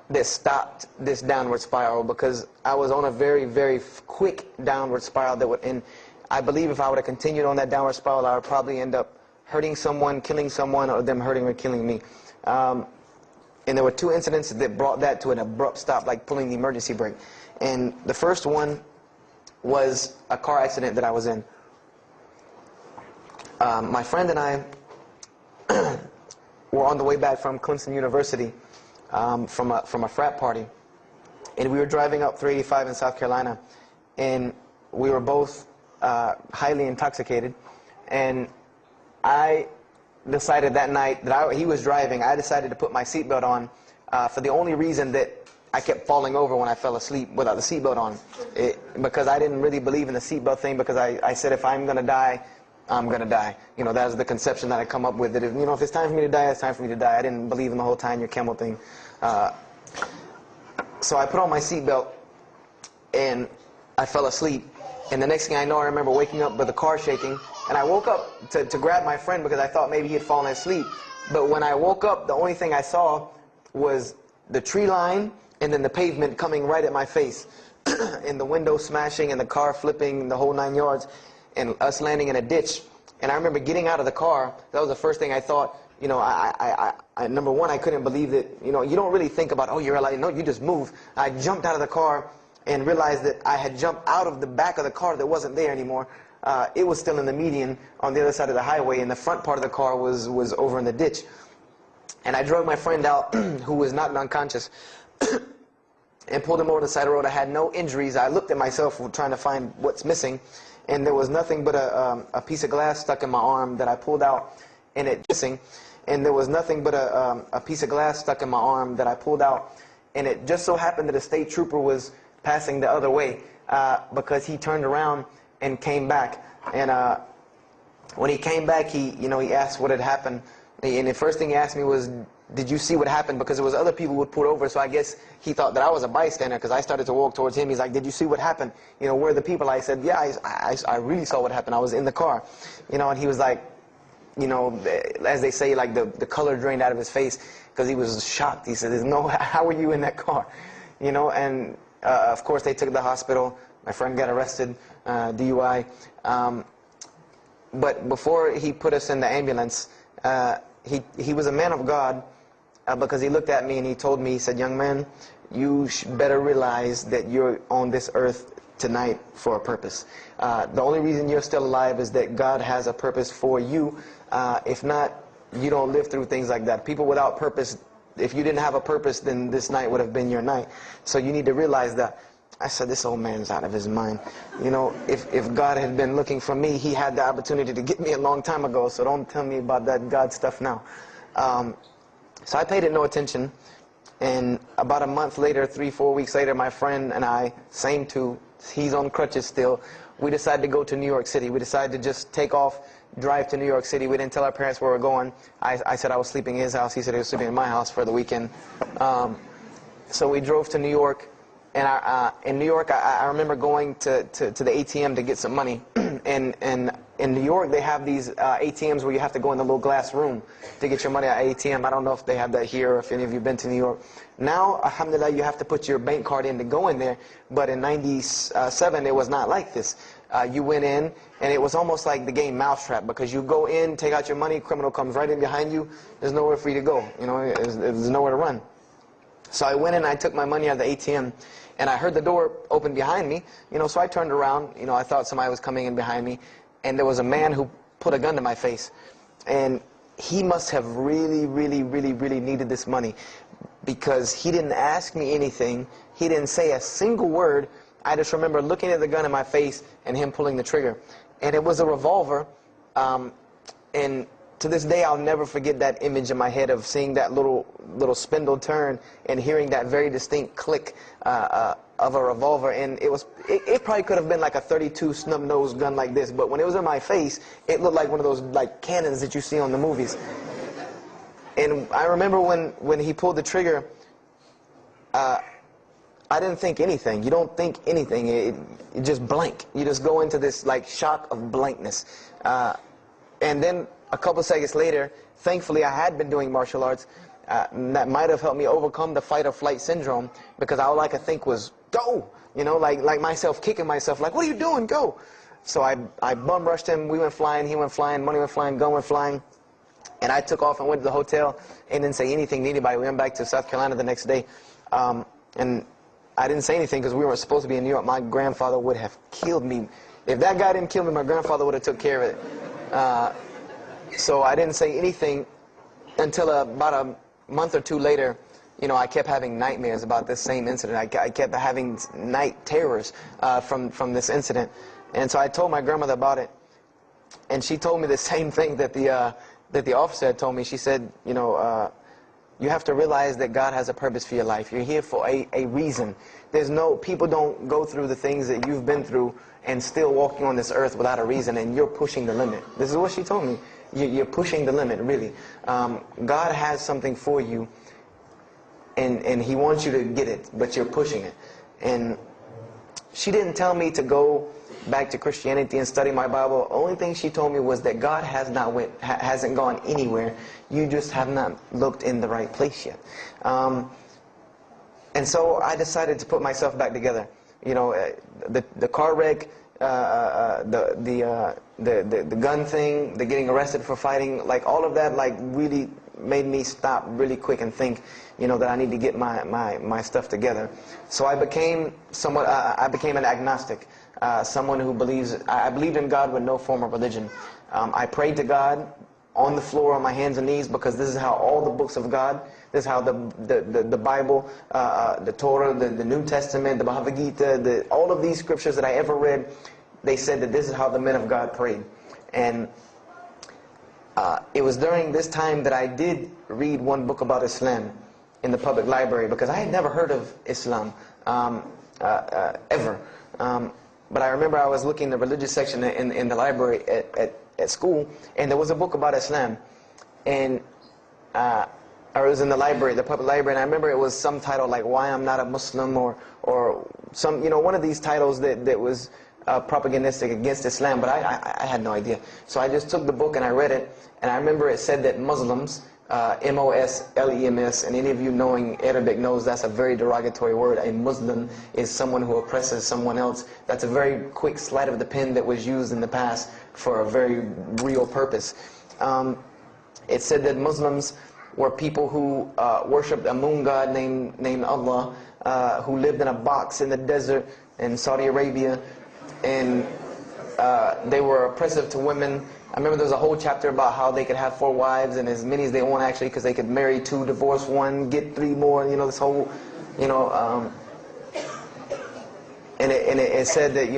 that stopped this downward spiral, because I was on a very, very quick downward spiral and I believe if I would have continued on that downward spiral, I would probably end up hurting someone, killing someone, or them hurting or killing me. And there were two incidents that brought that to an abrupt stop, like pulling the emergency brake. And the first one was a car accident that I was in. My friend and I were on the way back from Clemson University from a frat party, and we were driving up 385 in South Carolina, and we were both highly intoxicated. And I decided that night that he was driving, I decided to put my seatbelt on for the only reason that I kept falling over when I fell asleep without the seatbelt on, because I didn't really believe in the seatbelt thing, because I said, if I'm going to die, I'm going to die. That was the conception that I come up with, that if it's time for me to die, it's time for me to die. I didn't believe in the whole time your camel thing. So I put on my seatbelt, and I fell asleep. And the next thing I know, I remember waking up with the car shaking, and I woke up to grab my friend because I thought maybe he had fallen asleep. But when I woke up, the only thing I saw was the tree line and then the pavement coming right at my face. and the window smashing and the car flipping, the whole 9 yards, and us landing in a ditch. And I remember getting out of the car. That was the first thing I thought. You know, number one, I couldn't believe that. You know, you don't really think about, oh, you're alive. No, you just move. I jumped out of the car and realized that I had jumped out of the back of the car that wasn't there anymore. It was still in the median on the other side of the highway, and the front part of the car was over in the ditch. And I drove my friend out, who was not unconscious, and pulled him over the side of the road. I had no injuries. I looked at myself trying to find what's missing, and there was nothing but a piece of glass stuck in my arm that I pulled out, and it missing. And there was nothing but a piece of glass stuck in my arm that I pulled out, and it just so happened that a state trooper was passing the other way, because he turned around and came back. And when he came back, he asked what had happened. And the first thing he asked me was, did you see what happened? Because there was other people who would pull over, so I guess he thought that I was a bystander, because I started to walk towards him. He's like, did you see what happened? You know, where are the people? I said, yeah, I really saw what happened. I was in the car. You know, and he was like, you know, as they say, like the color drained out of his face, because he was shocked. He said, how were you in that car? You know, and of course they took the hospital. My friend got arrested, DUI. But before he put us in the ambulance, he was a man of God, because he looked at me and he told me, he said, young man, you better realize that you're on this earth tonight for a purpose. The only reason you're still alive is that God has a purpose for you. If not, you don't live through things like that. People without purpose, if you didn't have a purpose, then this night would have been your night. So you need to realize that. I said, this old man's out of his mind. You know, if God had been looking for me, he had the opportunity to get me a long time ago, so don't tell me about that God stuff now. So I paid it no attention, and about a month later, 3-4 weeks later, my friend and I, same two, he's on crutches still, we decided to go to New York City. We decided to just take off, drive to New York City. We didn't tell our parents where we were going. I said I was sleeping in his house, he said he was sleeping in my house for the weekend. So we drove to New York. And in New York, I remember going to the ATM to get some money. And in New York, they have these ATMs where you have to go in the little glass room to get your money at ATM. I don't know if they have that here or if any of you have been to New York. Now, alhamdulillah, you have to put your bank card in to go in there. But in '97, it was not like this. You went in, and it was almost like the game Mousetrap, because you go in, take out your money, criminal comes right in behind you. There's nowhere for you to go. You know, there's nowhere to run. So I went in, I took my money out of the ATM, and I heard the door open behind me, you know, so I turned around, you know, I thought somebody was coming in behind me, and there was a man who put a gun to my face. And he must have really, really, really, really needed this money, because he didn't ask me anything, he didn't say a single word. I just remember looking at the gun in my face and him pulling the trigger. And it was a revolver, and to this day, I'll never forget that image in my head of seeing that little spindle turn and hearing that very distinct click of a revolver. And it probably could have been like a .32 snub-nosed gun like this, but when it was in my face, it looked like one of those like cannons that you see on the movies. And I remember when he pulled the trigger, I didn't think anything. You don't think anything. It just blank. You just go into this like shock of blankness. And then a couple seconds later, thankfully I had been doing martial arts. That might have helped me overcome the fight or flight syndrome, because all I could think was, go! You know, like myself kicking myself, like, what are you doing? Go! So I bum rushed him, we went flying, he went flying, money went flying, gun went flying. And I took off and went to the hotel and didn't say anything to anybody. We went back to South Carolina the next day. And I didn't say anything because we weren't supposed to be in New York. My grandfather would have killed me. If that guy didn't kill me, my grandfather would have took care of it. So I didn't say anything until about a month or two later. You know, I kept having nightmares about this same incident. I kept having night terrors from this incident. And so I told my grandmother about it. And she told me the same thing that the officer had told me. She said, you know, you have to realize that God has a purpose for your life. You're here for a reason. People don't go through the things that you've been through and still walking on this earth without a reason, and you're pushing the limit. This is what she told me. You're pushing the limit, really. God has something for you, and He wants you to get it, but you're pushing it. And she didn't tell me to go back to Christianity and study my Bible. The only thing she told me was that God hasn't gone anywhere. You just have not looked in the right place yet. And so I decided to put myself back together. the car wreck, the gun thing, the getting arrested for fighting, like all of that, like really made me stop really quick and think, that I need to get my stuff together. So I became an agnostic, someone who I believed in God with no form of religion. I prayed to God on the floor on my hands and knees, because this is how all the books of God, this is how the Bible, the Torah, the New Testament, the Bhagavad Gita, all of these scriptures that I ever read, they said that this is how the men of God prayed. And it was during this time that I did read one book about Islam in the public library, because I had never heard of Islam ever. But I remember I was looking in the religious section in the library at school, and there was a book about Islam, and or it was in the library, the public library, and I remember it was some title like "Why I'm Not a Muslim," or some, one of these titles that was propagandistic against Islam, but I had no idea. So I just took the book and I read it, and I remember it said that Muslims, M-O-S-L-E-M-S, and any of you knowing Arabic knows that's a very derogatory word. A Muslim is someone who oppresses someone else. That's a very quick sleight of the pen that was used in the past for a very real purpose. It said that Muslims were people who worshipped a moon god named Allah, who lived in a box in the desert in Saudi Arabia, and they were oppressive to women. I remember there was a whole chapter about how they could have 4 wives and as many as they want, actually, because they could marry 2, divorce 1, get 3 more, this whole, and it said that,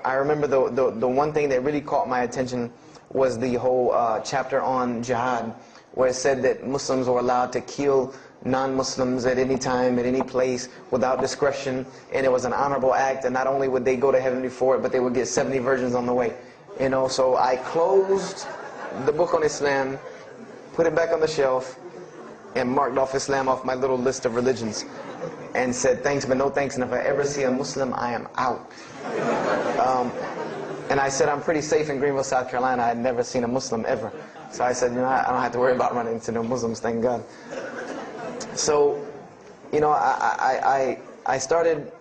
I remember the one thing that really caught my attention was the whole chapter on jihad, where it said that Muslims were allowed to kill non-Muslims at any time, at any place, without discretion, and it was an honorable act, and not only would they go to heaven before it, but they would get 70 virgins on the way. So I closed the book on Islam, put it back on the shelf, and marked off Islam off my little list of religions, and said thanks but no thanks, and if I ever see a Muslim, I am out. And I said I'm pretty safe in Greenville, South Carolina. I had never seen a Muslim ever. So I said, I don't have to worry about running into no Muslims, thank God. So, I started,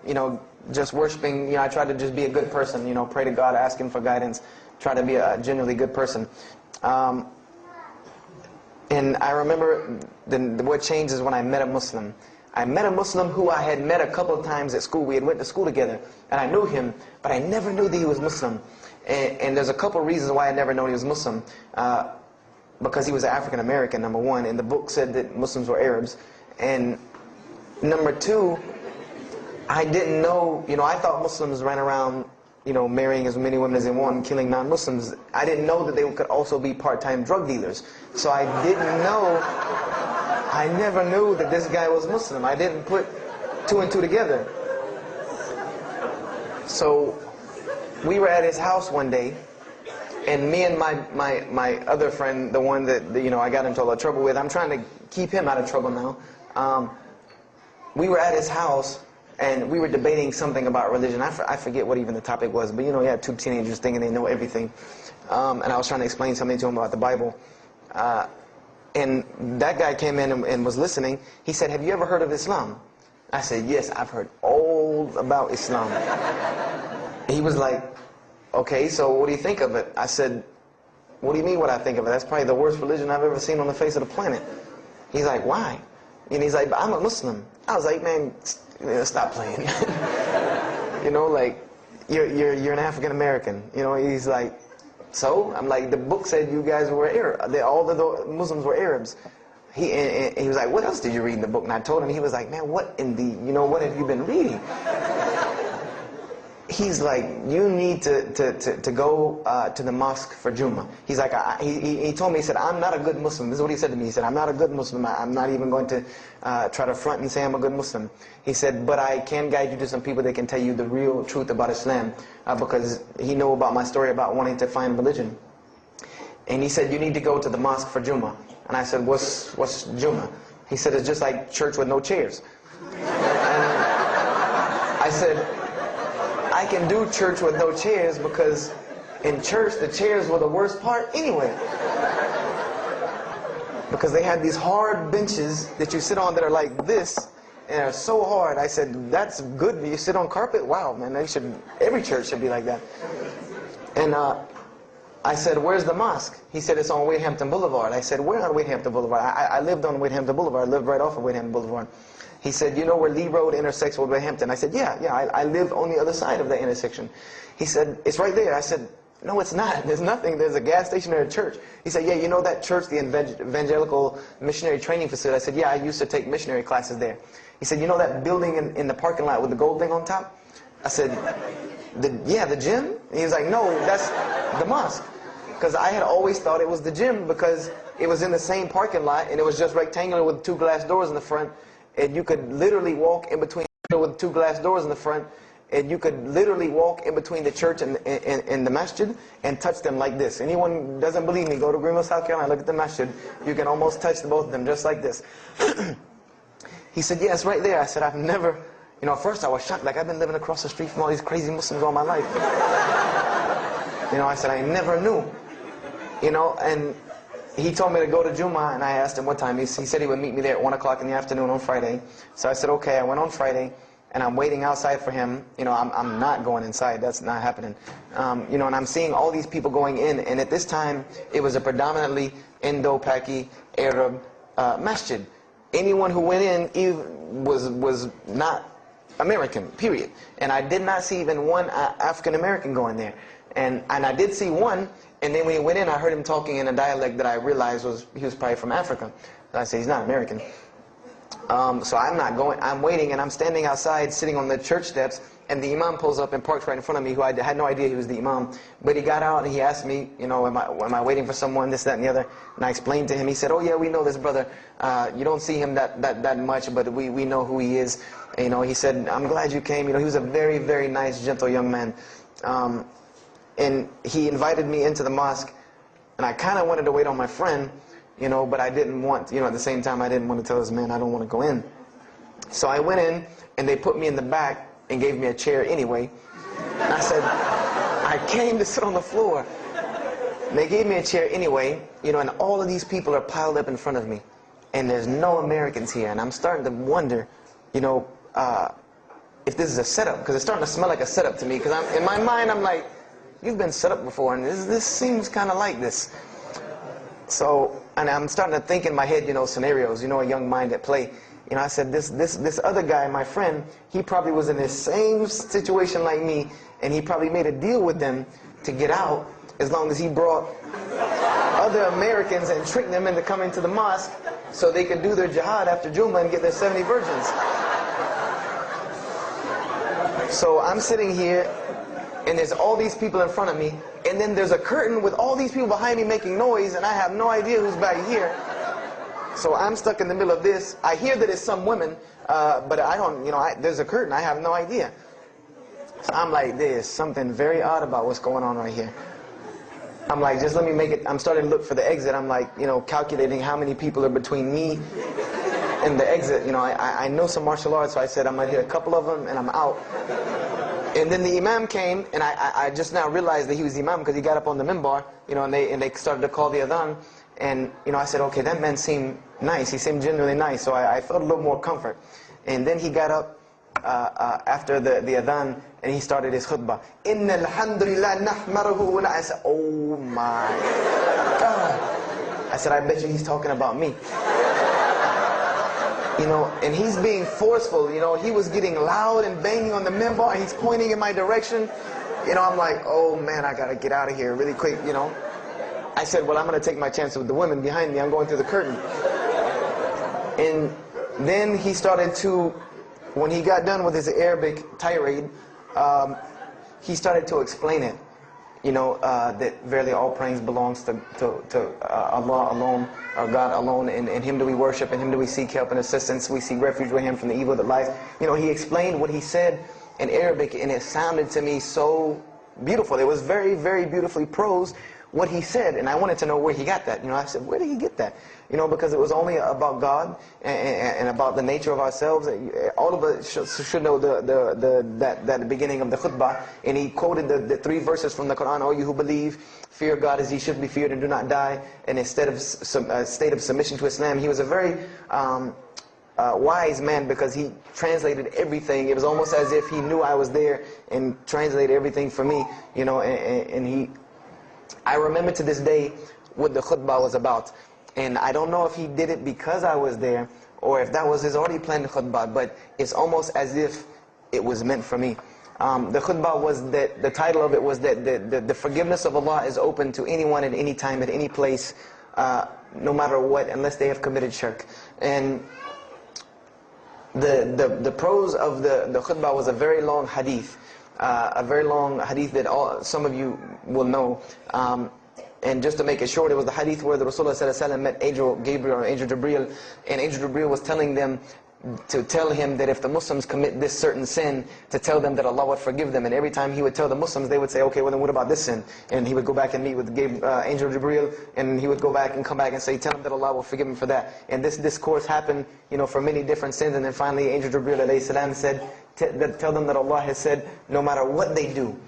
just worshiping. I tried to just be a good person, pray to God, ask Him for guidance, try to be a genuinely good person. And I remember what changed is when I met a Muslim. I met a Muslim who I had met a couple of times at school. We had went to school together, and I knew him, but I never knew that he was Muslim. And there's a couple of reasons why I never knew he was Muslim. Because he was African American, number one, and the book said that Muslims were Arabs. And number two, I didn't know, I thought Muslims ran around, marrying as many women as they want and killing non-Muslims. I didn't know that they could also be part-time drug dealers. So I never knew that this guy was Muslim. I didn't put 2 and 2 together. So we were at his house one day, and me and my other friend, the one that I got into a lot of trouble with, I'm trying to keep him out of trouble now. We were at his house, and we were debating something about religion. I forget what even the topic was, but you had 2 teenagers thinking they know everything. And I was trying to explain something to him about the Bible. And that guy came in and was listening. He said, "Have you ever heard of Islam?" I said, "Yes, I've heard all about Islam." He was like, "Okay, so what do you think of it?" I said, "What do you mean what I think of it? That's probably the worst religion I've ever seen on the face of the planet." He's like, "Why?" And he's like, "I'm a Muslim." I was like, "Man, stop playing." Like, you're an African American. He's like, "So?" I'm like, "The book said you guys were Arab. All the Muslims were Arabs." He was like, "What else did you read in the book?" And I told him. He was like, "Man, what in the, what have you been reading?" He's like, "You need to go to the mosque for Jummah." He's like, he told me, he said, "I'm not a good Muslim." This is what he said to me. He said, "I'm not a good Muslim. I'm not even going to try to front and say I'm a good Muslim." He said, "But I can guide you to some people that can tell you the real truth about Islam," because he knew about my story about wanting to find religion. And he said, "You need to go to the mosque for Jummah." And I said, What's Jummah?" He said, "It's just like church with no chairs." And I said, "I can do church with no chairs because in church the chairs were the worst part anyway. Because they had these hard benches that you sit on that are like this, and they're so hard. I said, that's good. You sit on carpet? Wow, man, every church should be like that. And I said, where's the mosque? He said, it's on Wade-Hampton Boulevard. I said, where on Wade-Hampton Boulevard? I lived on Wade-Hampton Boulevard. I lived right off of Wade-Hampton Boulevard. He said, you know where Lee Road intersects with Wade-Hampton? I said, yeah, I live on the other side of the intersection. He said, it's right there. I said, no, it's not. There's nothing. There's a gas station or a church. He said, yeah, you know that church, the Evangelical Missionary Training Facility? I said, yeah, I used to take missionary classes there. He said, you know that building in the parking lot with the gold thing on top? I said, yeah, the gym? And he was like, no, that's the mosque. Because I had always thought it was the gym because it was in the same parking lot and it was just rectangular with 2 glass doors in the front. And you could literally walk in between with 2 glass doors in the front. And you could literally walk in between the church and the masjid and touch them like this. Anyone doesn't believe me, go to Greenville, South Carolina, look at the masjid. You can almost touch both of them just like this. He said, yeah, it's right there. I said, I've never, at first I was shocked. Like, I've been living across the street from all these crazy Muslims all my life. I said, I never knew. And he told me to go to Jummah, and I asked him what time. He said he would meet me there at 1 o'clock in the afternoon on Friday. So I said, okay. I went on Friday, and I'm waiting outside for him. I'm not going inside. That's not happening. And I'm seeing all these people going in, and at this time, it was a predominantly Indo-Paki Arab masjid. Anyone who went in was not American, period. And I did not see even one African-American going there. And I did see one, and then when he went in, I heard him talking in a dialect that I realized he was probably from Africa. And I said, he's not American. So I'm not going. I'm waiting, and I'm standing outside, sitting on the church steps, and the imam pulls up and parks right in front of me, who I had no idea he was the imam. But he got out, and he asked me, am I waiting for someone, this, that, and the other? And I explained to him. He said, oh, yeah, we know this brother. You don't see him that much, but we know who he is. He said, I'm glad you came. He was a very, very nice, gentle young man. And he invited me into the mosque, and I kind of wanted to wait on my friend, but I didn't want, at the same time I didn't want to tell this man I don't want to go in. So I went in, and they put me in the back and gave me a chair anyway. And I said, I came to sit on the floor. And they gave me a chair anyway, and all of these people are piled up in front of me. And there's no Americans here, and I'm starting to wonder, if this is a setup, because it's starting to smell like a setup to me, because in my mind I'm like, you've been set up before, and this seems kind of like this. So, and I'm starting to think in my head, scenarios, a young mind at play. I said, this other guy, my friend, he probably was in the same situation like me, and he probably made a deal with them to get out as long as he brought other Americans and tricked them into coming to the mosque so they could do their jihad after Jummah and get their 70 virgins. So I'm sitting here, and there's all these people in front of me, and then there's a curtain with all these people behind me making noise, and I have no idea who's back here. So I'm stuck in the middle of this. I hear that it's some women, but I don't, there's a curtain. I have no idea. So I'm like, there's something very odd about what's going on right here. I'm like, just let me make it. I'm starting to look for the exit. I'm like, calculating how many people are between me and the exit. I know some martial arts, so I said I'm going to hit a couple of them, and I'm out. And then the imam came, and I just now realized that he was the imam because he got up on the minbar, and they started to call the adhan. And, I said, okay, that man seemed nice. He seemed genuinely nice, so I felt a little more comfort. And then he got up after the adhan, and he started his khutbah. Inna alhamdulillah nahmaruhu. And I said, oh my God. I said, I bet you he's talking about me. And he's being forceful. He was getting loud and banging on the minbar, and he's pointing in my direction. I'm like, oh man, I gotta get out of here really quick, I said, well, I'm going to take my chance with the women behind me. I'm going through the curtain. And then he started to, when he got done with his Arabic tirade, he started to explain it. That verily all praise belongs to Allah alone, or God alone. In Him do we worship, in Him do we seek help and assistance. We seek refuge with Him from the evil that lies. He explained what he said in Arabic, and it sounded to me so beautiful. It was very, very beautifully prosed, what he said, and I wanted to know where he got that. I said, where did he get that? Because it was only about God and about the nature of ourselves. All of us should know that beginning of the khutbah, and he quoted the 3 verses from the Quran. O you who believe, fear God as He should be feared and do not die. And instead of a state of submission to Islam, he was a very wise man, because he translated everything. It was almost as if he knew I was there and translated everything for me, you know. I remember to this day what the khutbah was about. And I don't know if he did it because I was there, or if that was his already planned khutbah, but it's almost as if it was meant for me. The khutbah was that, the title of it was that the forgiveness of Allah is open to anyone at any time, at any place, no matter what, unless they have committed shirk. And the prose of the khutbah was a very long hadith. A very long hadith that some of you will know. And just to make it short, it was the hadith where the Rasulullah met Angel Gabriel, or Angel Jibreel, and Angel Jibreel was telling them to tell him that if the Muslims commit this certain sin, to tell them that Allah would forgive them. And every time he would tell the Muslims, they would say, okay, well then what about this sin? And he would go back and meet with Angel Jibreel, and he would go back and come back and say, tell him that Allah will forgive him for that. And this discourse happened, you know, for many different sins. And then finally Angel Jibreel alayhi salam said, tell them that Allah has said, no matter what they do,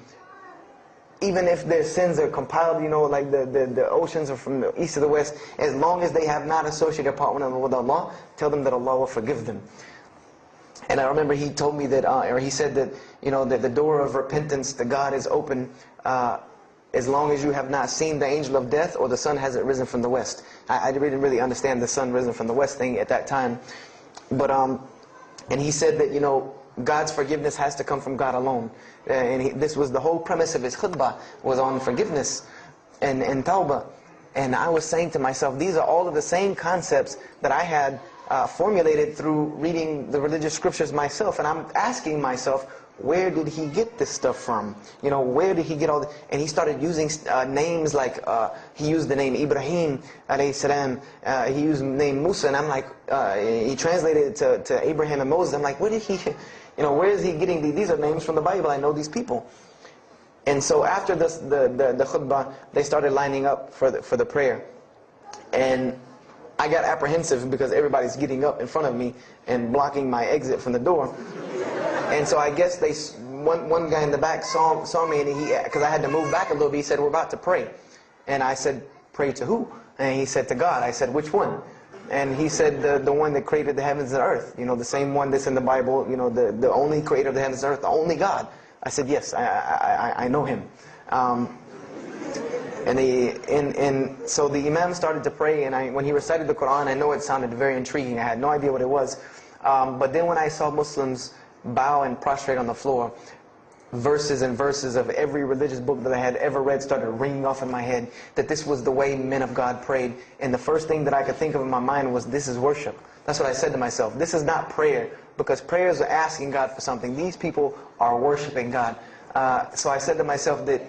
even if their sins are compiled, you know, like the oceans are from the east to the west, as long as they have not associated a partner with Allah, tell them that Allah will forgive them. And I remember he told me that, or he said that, you know, that the door of repentance to God is open as long as you have not seen the angel of death or the sun hasn't risen from the west. I didn't really understand the sun risen from the west thing at that time. But, and he said that, you know, God's forgiveness has to come from God alone. And this was the whole premise of his khutbah, was on forgiveness and tawbah. And I was saying to myself, these are all of the same concepts that I had formulated through reading the religious scriptures myself. And I'm asking myself, where did he get this stuff from? You know, where did he get all this? And he started using names like, he used the name Ibrahim alayhi salam, he used the name Musa, and I'm like, he translated it to Abraham and Moses. I'm like, where did he, you know, where is he getting these? These are names from the Bible, I know these people. And so after this, the khutbah, they started lining up for the prayer. And I got apprehensive because everybody's getting up in front of me and blocking my exit from the door. And so I guess one guy in the back saw me, and because I had to move back a little bit, he said, we're about to pray. And I said, pray to who? And he said, to God. I said, which one? And he said, the one that created the heavens and earth. You know, the same one that's in the Bible, you know, the only creator of the heavens and earth, the only God. I said, yes, I know him. And so the Imam started to pray, and when he recited the Quran, I know it sounded very intriguing. I had no idea what it was. But then when I saw Muslims bow and prostrate on the floor, verses and verses of every religious book that I had ever read started ringing off in my head, that this was the way men of God prayed. And the first thing that I could think of in my mind was, this is worship. That's what I said to myself. This is not prayer, because prayers are asking God for something. These people are worshiping God. So I said to myself that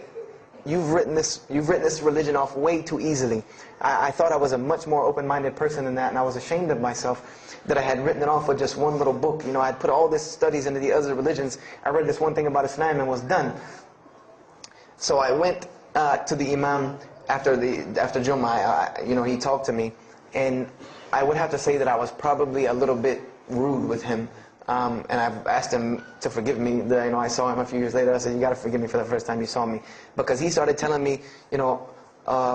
you've written this religion off way too easily. I thought I was a much more open-minded person than that, and I was ashamed of myself that I had written it off with just one little book. You know, I had put all this studies into the other religions. I read this one thing about Islam and was done. So I went to the Imam after Jummah. You know, he talked to me, and I would have to say that I was probably a little bit rude with him. And I've asked him to forgive me. You know, I saw him a few years later. I said, you got to forgive me for the first time you saw me. Because he started telling me, you know,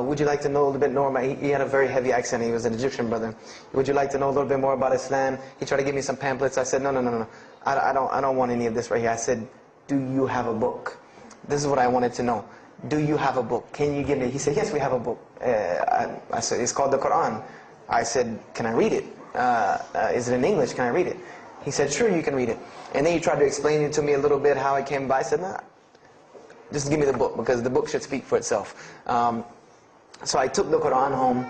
would you like to know a little bit more about, he had a very heavy accent, he was an Egyptian brother. Would you like to know a little bit more about Islam? He tried to give me some pamphlets. I said, no. I don't want any of this right here. I said, do you have a book? This is what I wanted to know. Do you have a book? Can you give me? He said, yes, we have a book. I said, it's called the Quran. I said, can I read it? Is it in English? Can I read it? He said, sure, you can read it. And then he tried to explain it to me a little bit, how it came by. I said, nah, just give me the book, because the book should speak for itself. So I took the Quran home,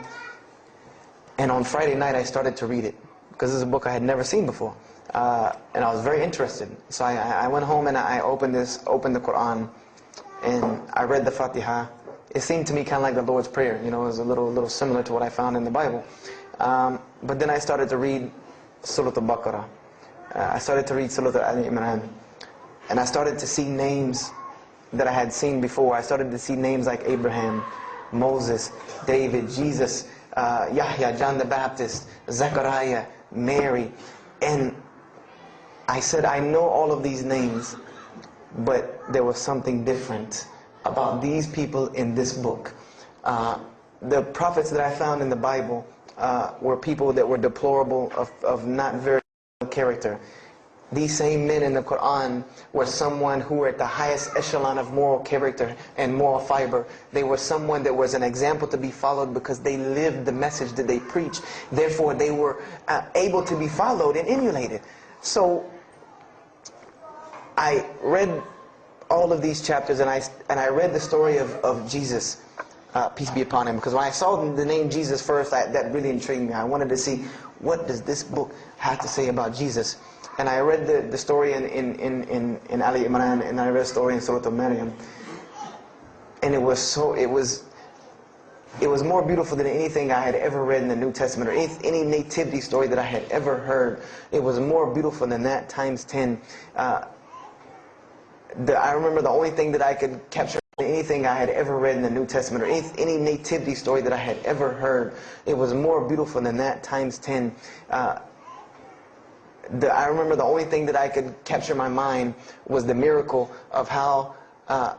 and on Friday night I started to read it, because this is a book I had never seen before. And I was very interested. So I went home and I opened the Quran, and I read the Fatiha. It seemed to me kind of like the Lord's Prayer. You know, it was a little similar to what I found in the Bible. But then I started to read Surah Al-Baqarah. I started to read Surah Al-Imran. And I started to see names that I had seen before. I started to see names like Abraham, Moses, David, Jesus, Yahya, John the Baptist, Zechariah, Mary. And I said, I know all of these names, but there was something different about these people in this book. The prophets that I found in the Bible were people that were deplorable, of not very character. These same men in the Quran were someone who were at the highest echelon of moral character and moral fiber. They were someone that was an example to be followed because they lived the message that they preached. Therefore, they were able to be followed and emulated. So, I read all of these chapters, and I read the story of Jesus, peace be upon him, because when I saw the name Jesus first, that really intrigued me. I wanted to see, what does this book have to say about Jesus? And I read the story in Ali Imran, and I read the story in Surah Al-Maryam, and it was more beautiful than anything I had ever read in the New Testament, or any nativity story that I had ever heard. It was more beautiful than that times 10. I remember the only thing that I could capture anything I had ever read in the New Testament, or any nativity story that I had ever heard. It was more beautiful than that times 10. I remember the only thing that I could capture in my mind was the miracle of how,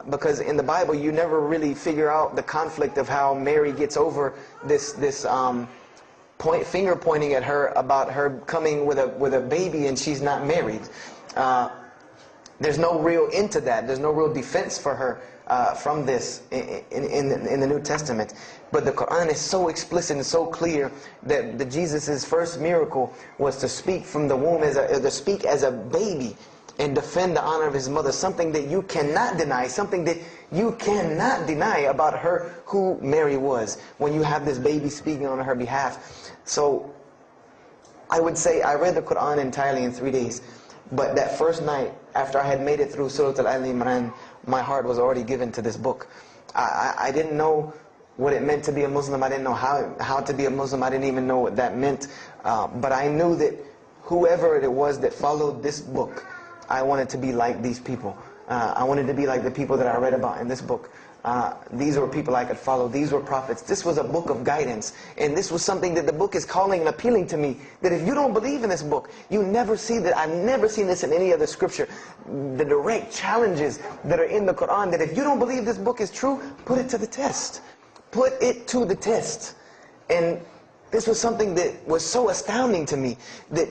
because in the Bible you never really figure out the conflict of how Mary gets over this finger pointing at her about her coming with a baby and she's not married. There's no real end to that. There's no real defense for her from this in the New Testament. But the Quran is so explicit and so clear that Jesus' first miracle was to speak from the womb, to speak as a baby and defend the honor of his mother. Something that you cannot deny, something that you cannot deny about her, who Mary was, when you have this baby speaking on her behalf. So I would say I read the Quran entirely in 3 days. But that first night, after I had made it through Surah Al-Imran, my heart was already given to this book. I didn't know what it meant to be a Muslim. I didn't know how to be a Muslim. I didn't even know what that meant. But I knew that whoever it was that followed this book, I wanted to be like these people. I wanted to be like the people that I read about in this book. These were people I could follow. These were prophets. This was a book of guidance. And this was something that the book is calling and appealing to me. That if you don't believe in this book, you never see that. I've never seen this in any other scripture. The direct challenges that are in the Quran, that if you don't believe this book is true, put it to the test. Put it to the test. And this was something that was so astounding to me, that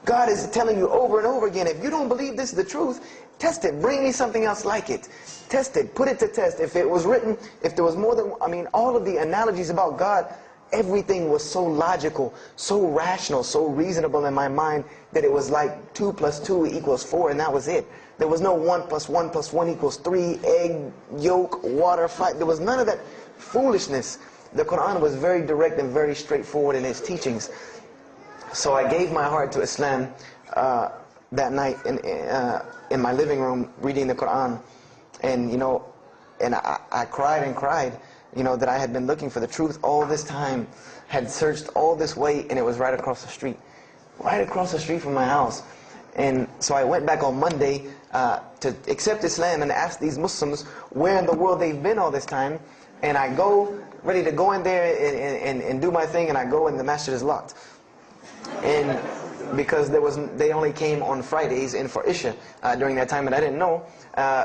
God is telling you over and over again, if you don't believe this is the truth, test it. Bring me something else like it. Test it. Put it to test. If it was written, if there was more than, all of the analogies about God, everything was so logical, so rational, so reasonable in my mind that it was like 2 + 2 = 4, and that was it. There was no 1 + 1 + 1 = 3, egg, yolk, water, fire. There was none of that foolishness. The Quran was very direct and very straightforward in its teachings. So I gave my heart to Islam that night in my living room, reading the Quran, and I cried and cried, that I had been looking for the truth all this time, had searched all this way, and it was right across the street from my house. And so I went back on Monday to accept Islam and ask these Muslims where in the world they've been all this time, and I go ready to go in there and do my thing, and I go and the masjid is locked. And because they only came on Fridays and for Isha during that time, and I didn't know.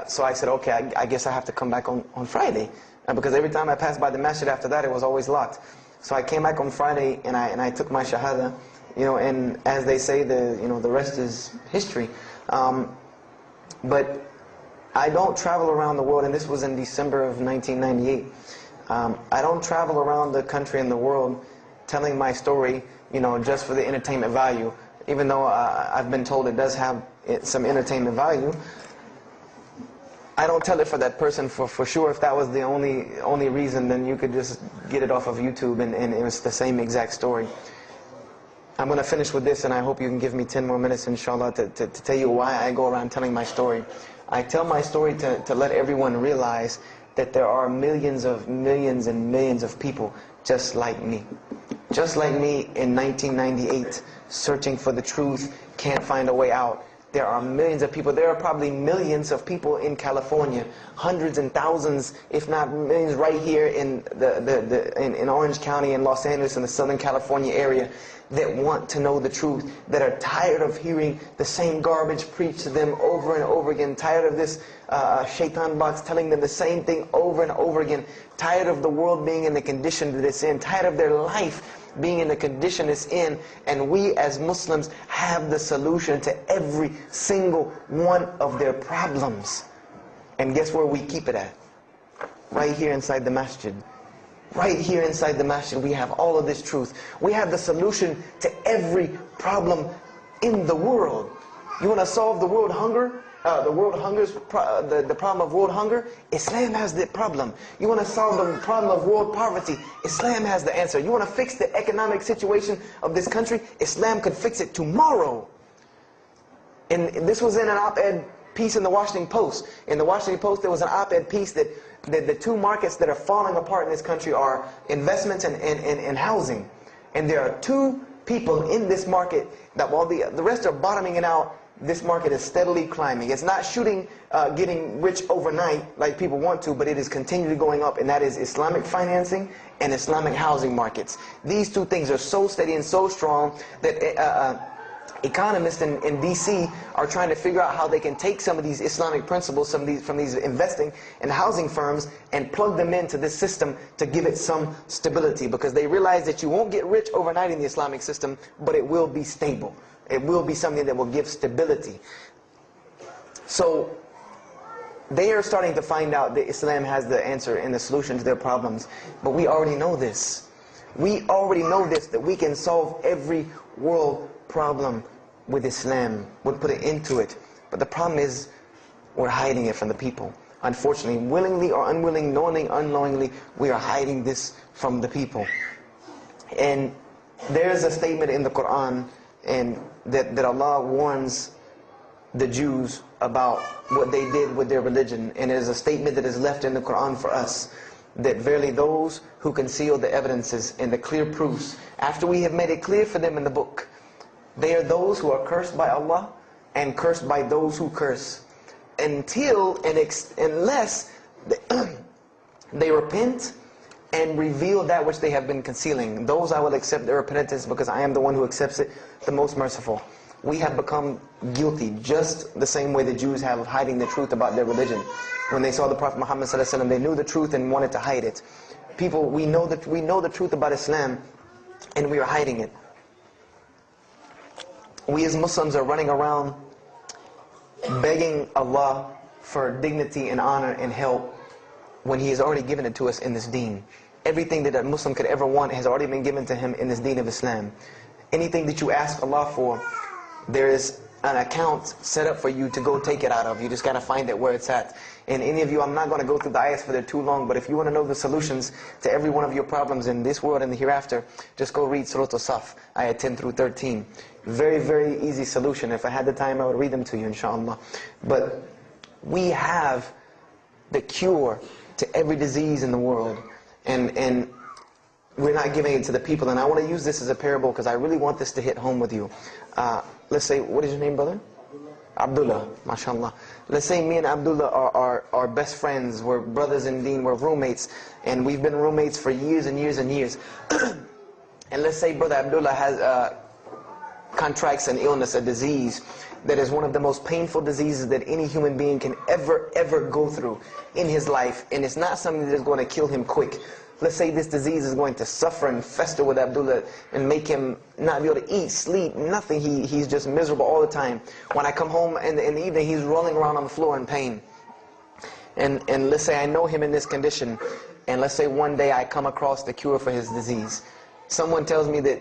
So I said, okay, I guess I have to come back on Friday, because every time I passed by the masjid after that, it was always locked. So I came back on Friday and I took my shahada, and as they say, the rest is history. But I don't travel around the world, and this was in December of 1998. I don't travel around the country and the world telling my story, just for the entertainment value. Even though I've been told it does have some entertainment value, I don't tell it for that person for sure. If that was the only reason, then you could just get it off of YouTube and it was the same exact story. I'm going to finish with this, and I hope you can give me 10 more minutes, inshallah, to tell you why I go around telling my story. I tell my story to let everyone realize that there are millions and millions of people just like me. Just like me in 1998, searching for the truth, can't find a way out. There are millions of people. There are probably millions of people in California, hundreds and thousands, if not millions, right here in in Orange County and Los Angeles in the Southern California area, that want to know the truth, that are tired of hearing the same garbage preached to them over and over again, tired of this shaitan box telling them the same thing over and over again. Tired of the world being in the condition that it's in. Tired of their life being in the condition it's in. And we as Muslims have the solution to every single one of their problems. And guess where we keep it at? Right here inside the masjid. Right here inside the masjid we have all of this truth. We have the solution to every problem in the world. You want to solve the world hunger? The problem of world hunger? Islam has the problem. You want to solve the problem of world poverty? Islam has the answer. You want to fix the economic situation of this country? Islam could fix it tomorrow. And this was in an op-ed piece in the Washington Post. In the Washington Post there was an op-ed piece that the two markets that are falling apart in this country are investments and housing. And there are two people in this market that while the rest are bottoming it out, this market is steadily climbing. It's not getting rich overnight like people want to, but it is continually going up, and that is Islamic financing and Islamic housing markets. These two things are so steady and so strong that economists in D.C. are trying to figure out how they can take some of these Islamic principles, from these investing and housing firms, and plug them into this system to give it some stability, because they realize that you won't get rich overnight in the Islamic system, but it will be stable. It will be something that will give stability. So they are starting to find out that Islam has the answer and the solution to their problems. But we already know this. We already know this, that we can solve every world problem with Islam. We'll put it into it. But the problem is we're hiding it from the people. Unfortunately, willingly or unwillingly, knowingly, unknowingly, we are hiding this from the people. And there's a statement in the Quran and that Allah warns the Jews about what they did with their religion. And it is a statement that is left in the Quran for us, that verily those who conceal the evidences and the clear proofs, after we have made it clear for them in the book, they are those who are cursed by Allah and cursed by those who curse, unless they repent and reveal that which they have been concealing. Those I will accept their repentance, because I am the one who accepts it, the most merciful. We have become guilty just the same way the Jews have of hiding the truth about their religion. When they saw the Prophet Muhammad ﷺ, they knew the truth and wanted to hide it. People, we know the truth about Islam, and we are hiding it. We as Muslims are running around begging Allah for dignity and honor and help when He has already given it to us in this deen. Everything that a Muslim could ever want has already been given to him in this deen of Islam. Anything that you ask Allah for, there is an account set up for you to go take it out of. You just got to find it where it's at. And any of you, I'm not going to go through the ayahs for they're too long, but if you want to know the solutions to every one of your problems in this world and the hereafter, just go read Surah Al-Saf, ayah 10 through 13. Very, very easy solution. If I had the time, I would read them to you, inshallah. But we have the cure to every disease in the world. And we're not giving it to the people. And I want to use this as a parable because I really want this to hit home with you. Let's say, what is your name, brother? Abdullah, mashallah. Let's say me and Abdullah are best friends. We're brothers in deen, we're roommates. And we've been roommates for years and years and years. And let's say brother Abdullah has contracts an illness, a disease that is one of the most painful diseases that any human being can ever go through in his life. And it's not something that is going to kill him quick. Let's say this disease is going to suffer and fester with Abdullah and make him not be able to eat, sleep, nothing. He's just miserable all the time. When I come home in the evening, he's rolling around on the floor in pain. And let's say I know him in this condition, and let's say one day I come across the cure for his disease. Someone tells me that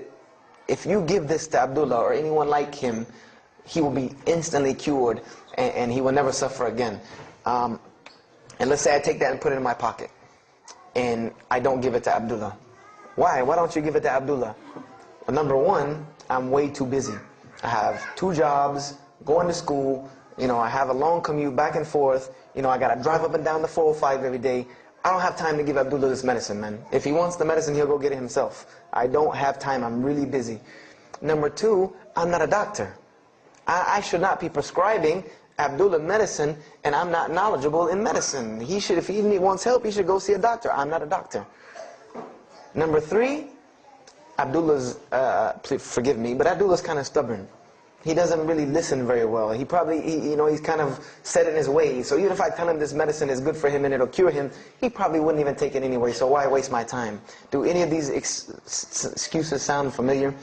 if you give this to Abdullah or anyone like him, he will be instantly cured and he will never suffer again. And let's say I take that and put it in my pocket, and I don't give it to Abdullah. Why? Why don't you give it to Abdullah? Well, number one, I'm way too busy. I have 2 jobs, going to school, I have a long commute back and forth, I got to drive up and down the 405 every day. I don't have time to give Abdullah this medicine, man. If he wants the medicine, he'll go get it himself. I don't have time, I'm really busy. Number 2, I'm not a doctor. I should not be prescribing Abdullah medicine, and I'm not knowledgeable in medicine. He should, if he wants help, he should go see a doctor. I'm not a doctor. Number 3, Abdullah's, please forgive me, but Abdullah's kind of stubborn. he doesn't really listen very well. He probably, he's kind of set in his ways. So even if I tell him this medicine is good for him and it'll cure him, he probably wouldn't even take it anyway, so why waste my time? Do any of these excuses sound familiar?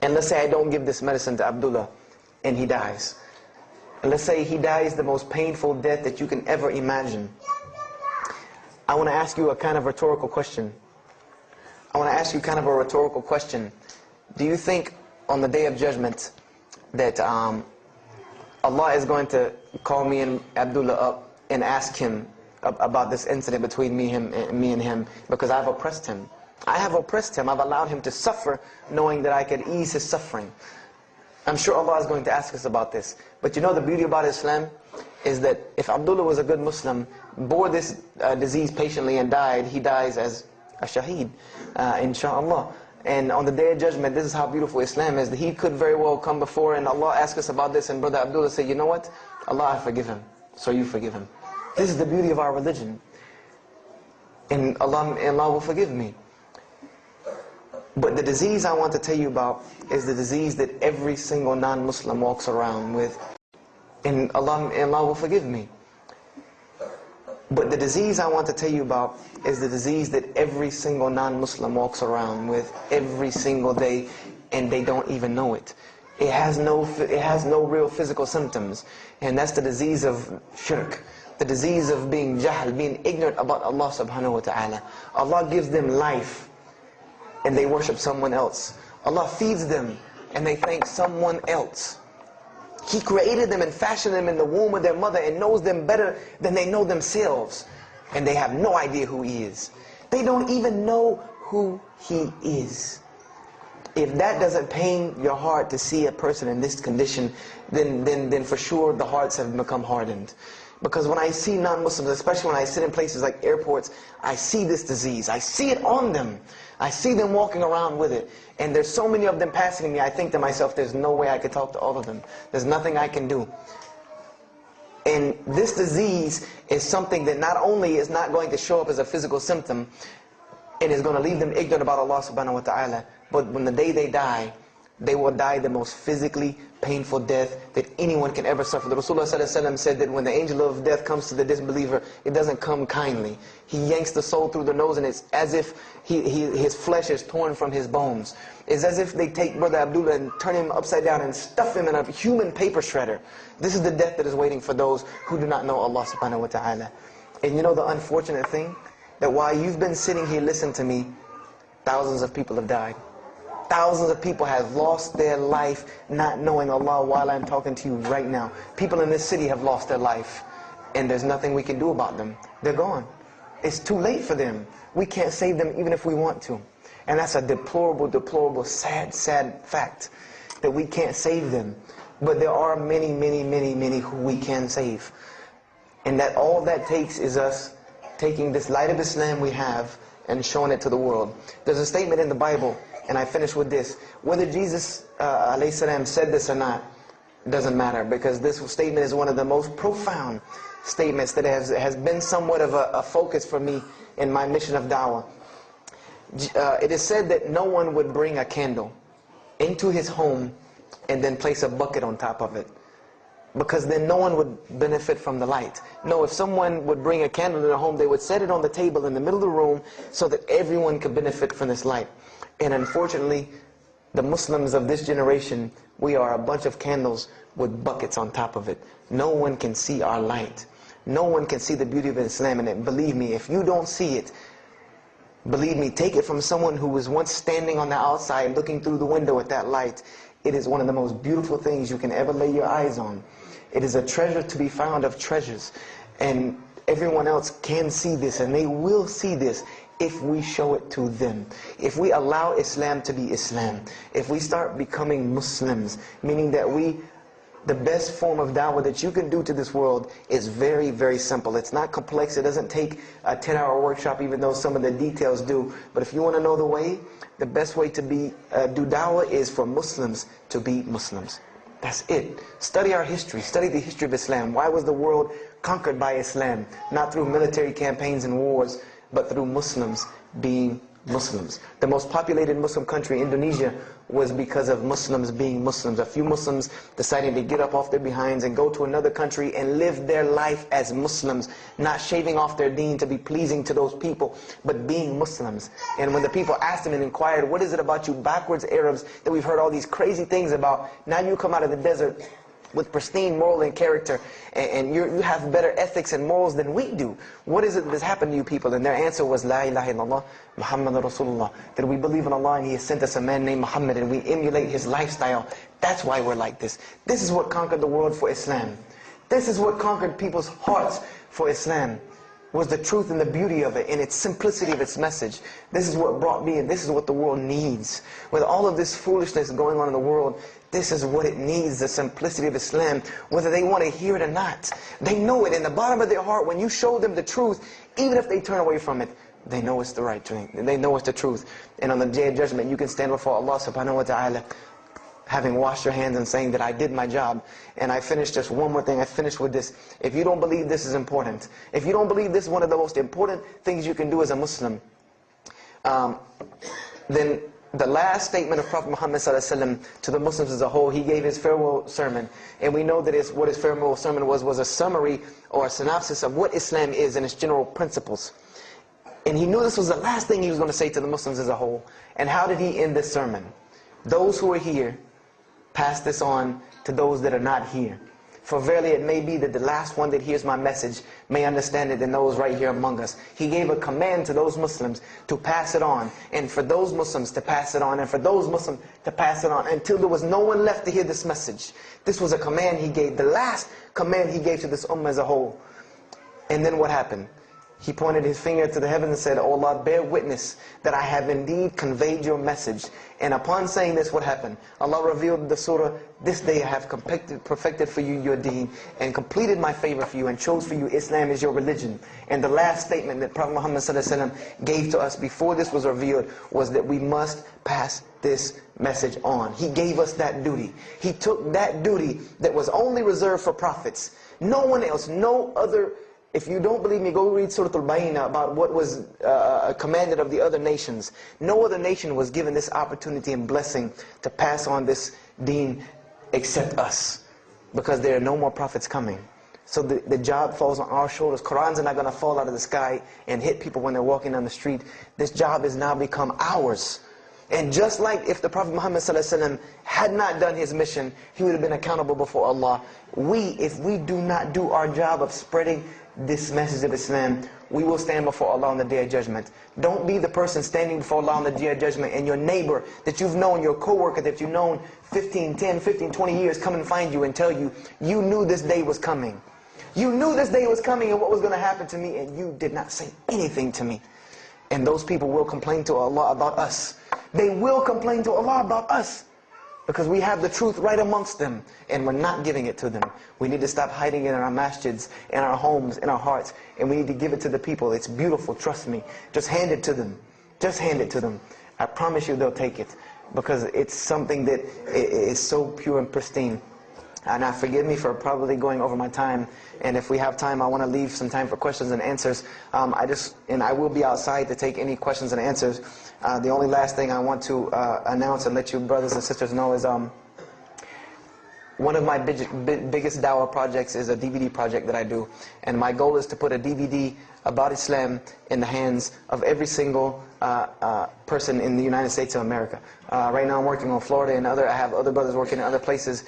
And let's say I don't give this medicine to Abdullah and he dies. And let's say he dies the most painful death that you can ever imagine. I want to ask you a kind of rhetorical question. Do you think on the Day of Judgment that Allah is going to call me and Abdullah up and ask him about this incident between me and him because I've oppressed him? I have oppressed him. I've allowed him to suffer knowing that I could ease his suffering. I'm sure Allah is going to ask us about this. But you know the beauty about Islam is that if Abdullah was a good Muslim, bore this disease patiently and died, he dies as a shaheed, inshaAllah. And on the Day of Judgment, this is how beautiful Islam is, that he could very well come before and Allah ask us about this, and Brother Abdullah say, you know what? Allah, I forgive him, so you forgive him. This is the beauty of our religion. And Allah will forgive me. But the disease I want to tell you about is the disease that every single non-Muslim walks around with. And Allah will forgive me. But the disease I want to tell you about is the disease that every single non-Muslim walks around with every single day, and they don't even know it. It has no real physical symptoms, and that's the disease of shirk, the disease of being jahl, being ignorant about Allah subhanahu wa ta'ala. Allah gives them life, and they worship someone else. Allah feeds them, and they thank someone else. He created them and fashioned them in the womb of their mother and knows them better than they know themselves. And they have no idea who He is. They don't even know who He is. If that doesn't pain your heart to see a person in this condition, then for sure the hearts have become hardened. Because when I see non-Muslims, especially when I sit in places like airports, I see this disease. I see it on them. I see them walking around with it. And there's so many of them passing me, I think to myself, there's no way I could talk to all of them. There's nothing I can do. And this disease is something that not only is not going to show up as a physical symptom, and is going to leave them ignorant about Allah subhanahu wa ta'ala, but when the day they die, they will die the most physically painful death that anyone can ever suffer. The Rasulullah said that when the angel of death comes to the disbeliever, it doesn't come kindly. He yanks the soul through the nose, and it's as if his flesh is torn from his bones. It's as if they take Brother Abdullah and turn him upside down and stuff him in a human paper shredder. This is the death that is waiting for those who do not know Allah subhanahu wa ta'ala. And you know the unfortunate thing? That while you've been sitting here listening to me, thousands of people have died. Thousands of people have lost their life not knowing Allah while I'm talking to you right now. People in this city have lost their life, and there's nothing we can do about them. They're gone. It's too late for them. We can't save them even if we want to. And that's a deplorable, deplorable, sad, sad fact, that we can't save them. But there are many, many, many, many who we can save. And that all that takes is us taking this light of Islam we have and showing it to the world. There's a statement in the Bible, and I finish with this. Whether Jesus alayhi salam said this or not, doesn't matter, because this statement is one of the most profound statements that has been somewhat of a focus for me in my mission of da'wah. It is said that no one would bring a candle into his home and then place a bucket on top of it, because then no one would benefit from the light. No, if someone would bring a candle in their home, they would set it on the table in the middle of the room so that everyone could benefit from this light. And unfortunately, the Muslims of this generation, we are a bunch of candles with buckets on top of it. No one can see our light. No one can see the beauty of Islam in it. Believe me, if you don't see it, believe me, take it from someone who was once standing on the outside looking through the window at that light. It is one of the most beautiful things you can ever lay your eyes on. It is a treasure to be found of treasures. And everyone else can see this, and they will see this if we show it to them. If we allow Islam to be Islam. If we start becoming Muslims, meaning that the best form of da'wah that you can do to this world is very, very simple. It's not complex. It doesn't take a 10-hour workshop, even though some of the details do. But if you want to know the way, the best way to do da'wah is for Muslims to be Muslims. That's it. Study our history. Study the history of Islam. Why was the world conquered by Islam? Not through military campaigns and wars, but through Muslims being Muslims. The most populated Muslim country, Indonesia, was because of Muslims being Muslims. A few Muslims deciding to get up off their behinds and go to another country and live their life as Muslims, not shaving off their deen to be pleasing to those people, but being Muslims. And when the people asked them and inquired, what is it about you backwards Arabs that we've heard all these crazy things about? Now you come out of the desert with pristine moral and character, and you have better ethics and morals than we do. What is it that's happened to you people? And their answer was, La ilaha illallah, Muhammad Rasulullah. That we believe in Allah and He has sent us a man named Muhammad, and we emulate his lifestyle. That's why we're like this. This is what conquered the world for Islam. This is what conquered people's hearts for Islam. Was the truth and the beauty of it and its simplicity of its message. This is what brought me, and this is what the world needs. With all of this foolishness going on in the world, this is what it needs, the simplicity of Islam, whether they want to hear it or not. They know it in the bottom of their heart. When you show them the truth, even if they turn away from it, they know it's the right thing. They know it's the truth. And on the day of judgment, you can stand before Allah subhanahu wa ta'ala, having washed your hands and saying that I did my job. And I finished just one more thing. I finished with this. If you don't believe this is important, if you don't believe this is one of the most important things you can do as a Muslim, then the last statement of Prophet Muhammad ﷺ to the Muslims as a whole, he gave his farewell sermon. And we know that what his farewell sermon was a summary or a synopsis of what Islam is and its general principles. And he knew this was the last thing he was going to say to the Muslims as a whole. And how did he end this sermon? Those who are here, pass this on to those that are not here. For verily it may be that the last one that hears my message may understand it than those right here among us. He gave a command to those Muslims to pass it on, and for those Muslims to pass it on, and for those Muslims to pass it on, until there was no one left to hear this message. This was a command he gave, the last command he gave to this ummah as a whole. And then what happened? He pointed his finger to the heavens and said, "O Allah, bear witness that I have indeed conveyed your message." And upon saying this, what happened? Allah revealed the surah, "This day I have perfected for you your deen, and completed my favor for you, and chose for you Islam as your religion." And the last statement that Prophet Muhammad ﷺ gave to us before this was revealed was that we must pass this message on. He gave us that duty. He took that duty that was only reserved for prophets. No one else, no other. If you don't believe me, go read Surah Al-Bayna about what was commanded of the other nations. No other nation was given this opportunity and blessing to pass on this deen except us. Because there are no more prophets coming. So the job falls on our shoulders. Qurans are not going to fall out of the sky and hit people when they're walking down the street. This job has now become ours. And just like if the Prophet Muhammad ﷺ had not done his mission, he would have been accountable before Allah. If we do not do our job of spreading this message of Islam, we will stand before Allah on the Day of Judgment. Don't be the person standing before Allah on the Day of Judgment and your neighbor that you've known, your co-worker that you've known 10, 15, 20 years come and find you and tell you, you knew this day was coming. You knew this day was coming and what was going to happen to me, and you did not say anything to me. And those people will complain to Allah about us. They will complain to Allah about us. Because we have the truth right amongst them, and we're not giving it to them. We need to stop hiding it in our masjids, in our homes, in our hearts, and we need to give it to the people. It's beautiful, trust me. Just hand it to them. Just hand it to them. I promise you they'll take it, because it's something that is so pure and pristine. And now forgive me for probably going over my time, and if we have time, I want to leave some time for questions and answers. I will be outside to take any questions and answers. The only last thing I want to announce and let you brothers and sisters know is one of my biggest dawah projects is a DVD project that I do. And my goal is to put a DVD about Islam in the hands of every single person in the United States of America. Right now I'm working on Florida and I have other brothers working in other places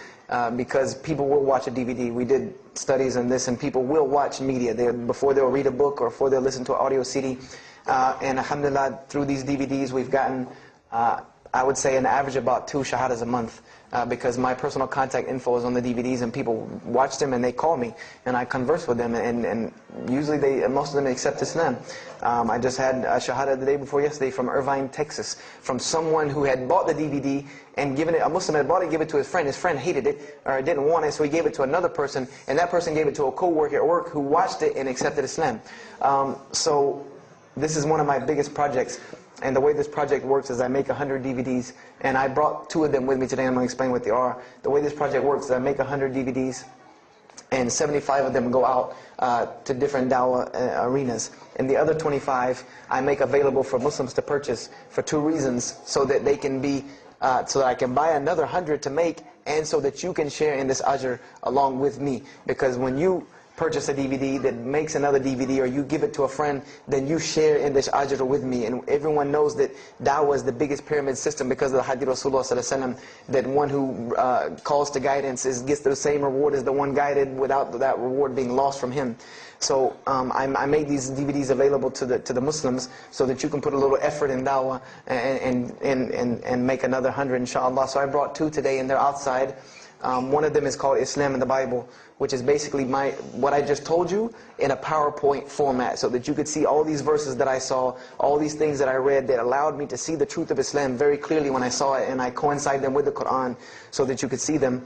because people will watch a DVD. We did studies on this, and people will watch media before they'll read a book or before they'll listen to an audio CD. And alhamdulillah, through these DVDs we've gotten, I would say, an average about 2 shahadas a month. Because my personal contact info is on the DVDs, and people watch them and they call me and I converse with them, and usually most of them accept Islam. I just had a shahada the day before yesterday from Irvine, Texas, from someone who had bought the DVD and given it, a Muslim had bought it, gave it to his friend. His friend hated it or didn't want it, so he gave it to another person, and that person gave it to a co-worker at work who watched it and accepted Islam. So this is one of my biggest projects. And the way this project works is I make 100 DVDs, and I brought 2 of them with me today. I'm going to explain what they are. The way this project works is I make 100 DVDs, and 75 of them go out to different dawah arenas. And the other 25 I make available for Muslims to purchase for 2 reasons: so that they can be, so that I can buy another 100 to make, and so that you can share in this ajr along with me. Because when you purchase a DVD that makes another DVD, or you give it to a friend, then you share in this ajr with me. And everyone knows that dawah is the biggest pyramid system because of the hadith Rasulullah sallallahu alaihi wasallam, that one who calls to guidance gets the same reward as the one guided, without that reward being lost from him. So I made these DVDs available to the Muslims, so that you can put a little effort in dawah and make another 100 inshallah. So I brought 2 today, and they're outside. One of them is called Islam in the Bible, which is basically what I just told you in a PowerPoint format, so that you could see all these verses that I saw, all these things that I read that allowed me to see the truth of Islam very clearly when I saw it, and I coincide them with the Quran so that you could see them.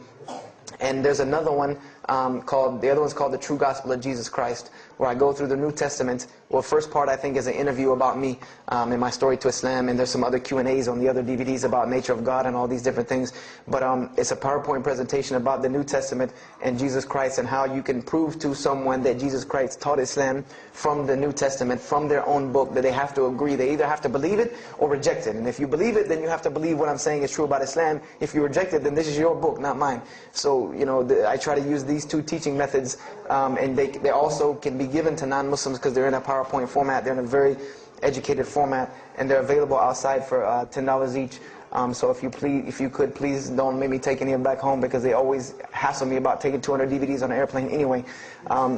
And there's another one the other one's called The True Gospel of Jesus Christ, where I go through the New Testament. Well, first part I think is an interview about me and my story to Islam, and there's some other Q&As on the other DVDs about nature of God and all these different things. But it's a PowerPoint presentation about the New Testament and Jesus Christ, and how you can prove to someone that Jesus Christ taught Islam from the New Testament, from their own book, that they have to agree. They either have to believe it or reject it. And if you believe it, then you have to believe what I'm saying is true about Islam. If you reject it, then this is your book, not mine. So, you know, I try to use these 2 teaching methods, and they also can be given to non-Muslims because they're in a PowerPoint format. They're in a very educated format, and they're available outside for $10 each. So if you could, please don't make me take any of them back home, because they always hassle me about taking 200 DVDs on an airplane anyway.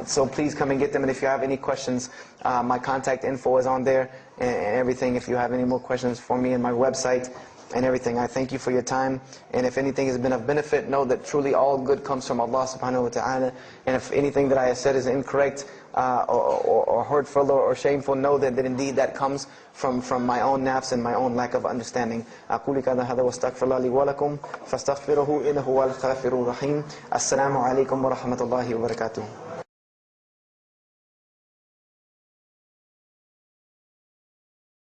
So please come and get them. And if you have any questions, my contact info is on there and everything. If you have any more questions for me, and my website and everything. I thank you for your time. And if anything has been of benefit, know that truly all good comes from Allah subhanahu wa ta'ala. And if anything that I have said is incorrect or hurtful or shameful, know that indeed that comes from my own nafs and my own lack of understanding. أقول كذا هذا واستغفر الله لي ولكم فاستغفروه إنه هو الغفور الرحيم. السلام عليكم ورحمة الله وبركاته.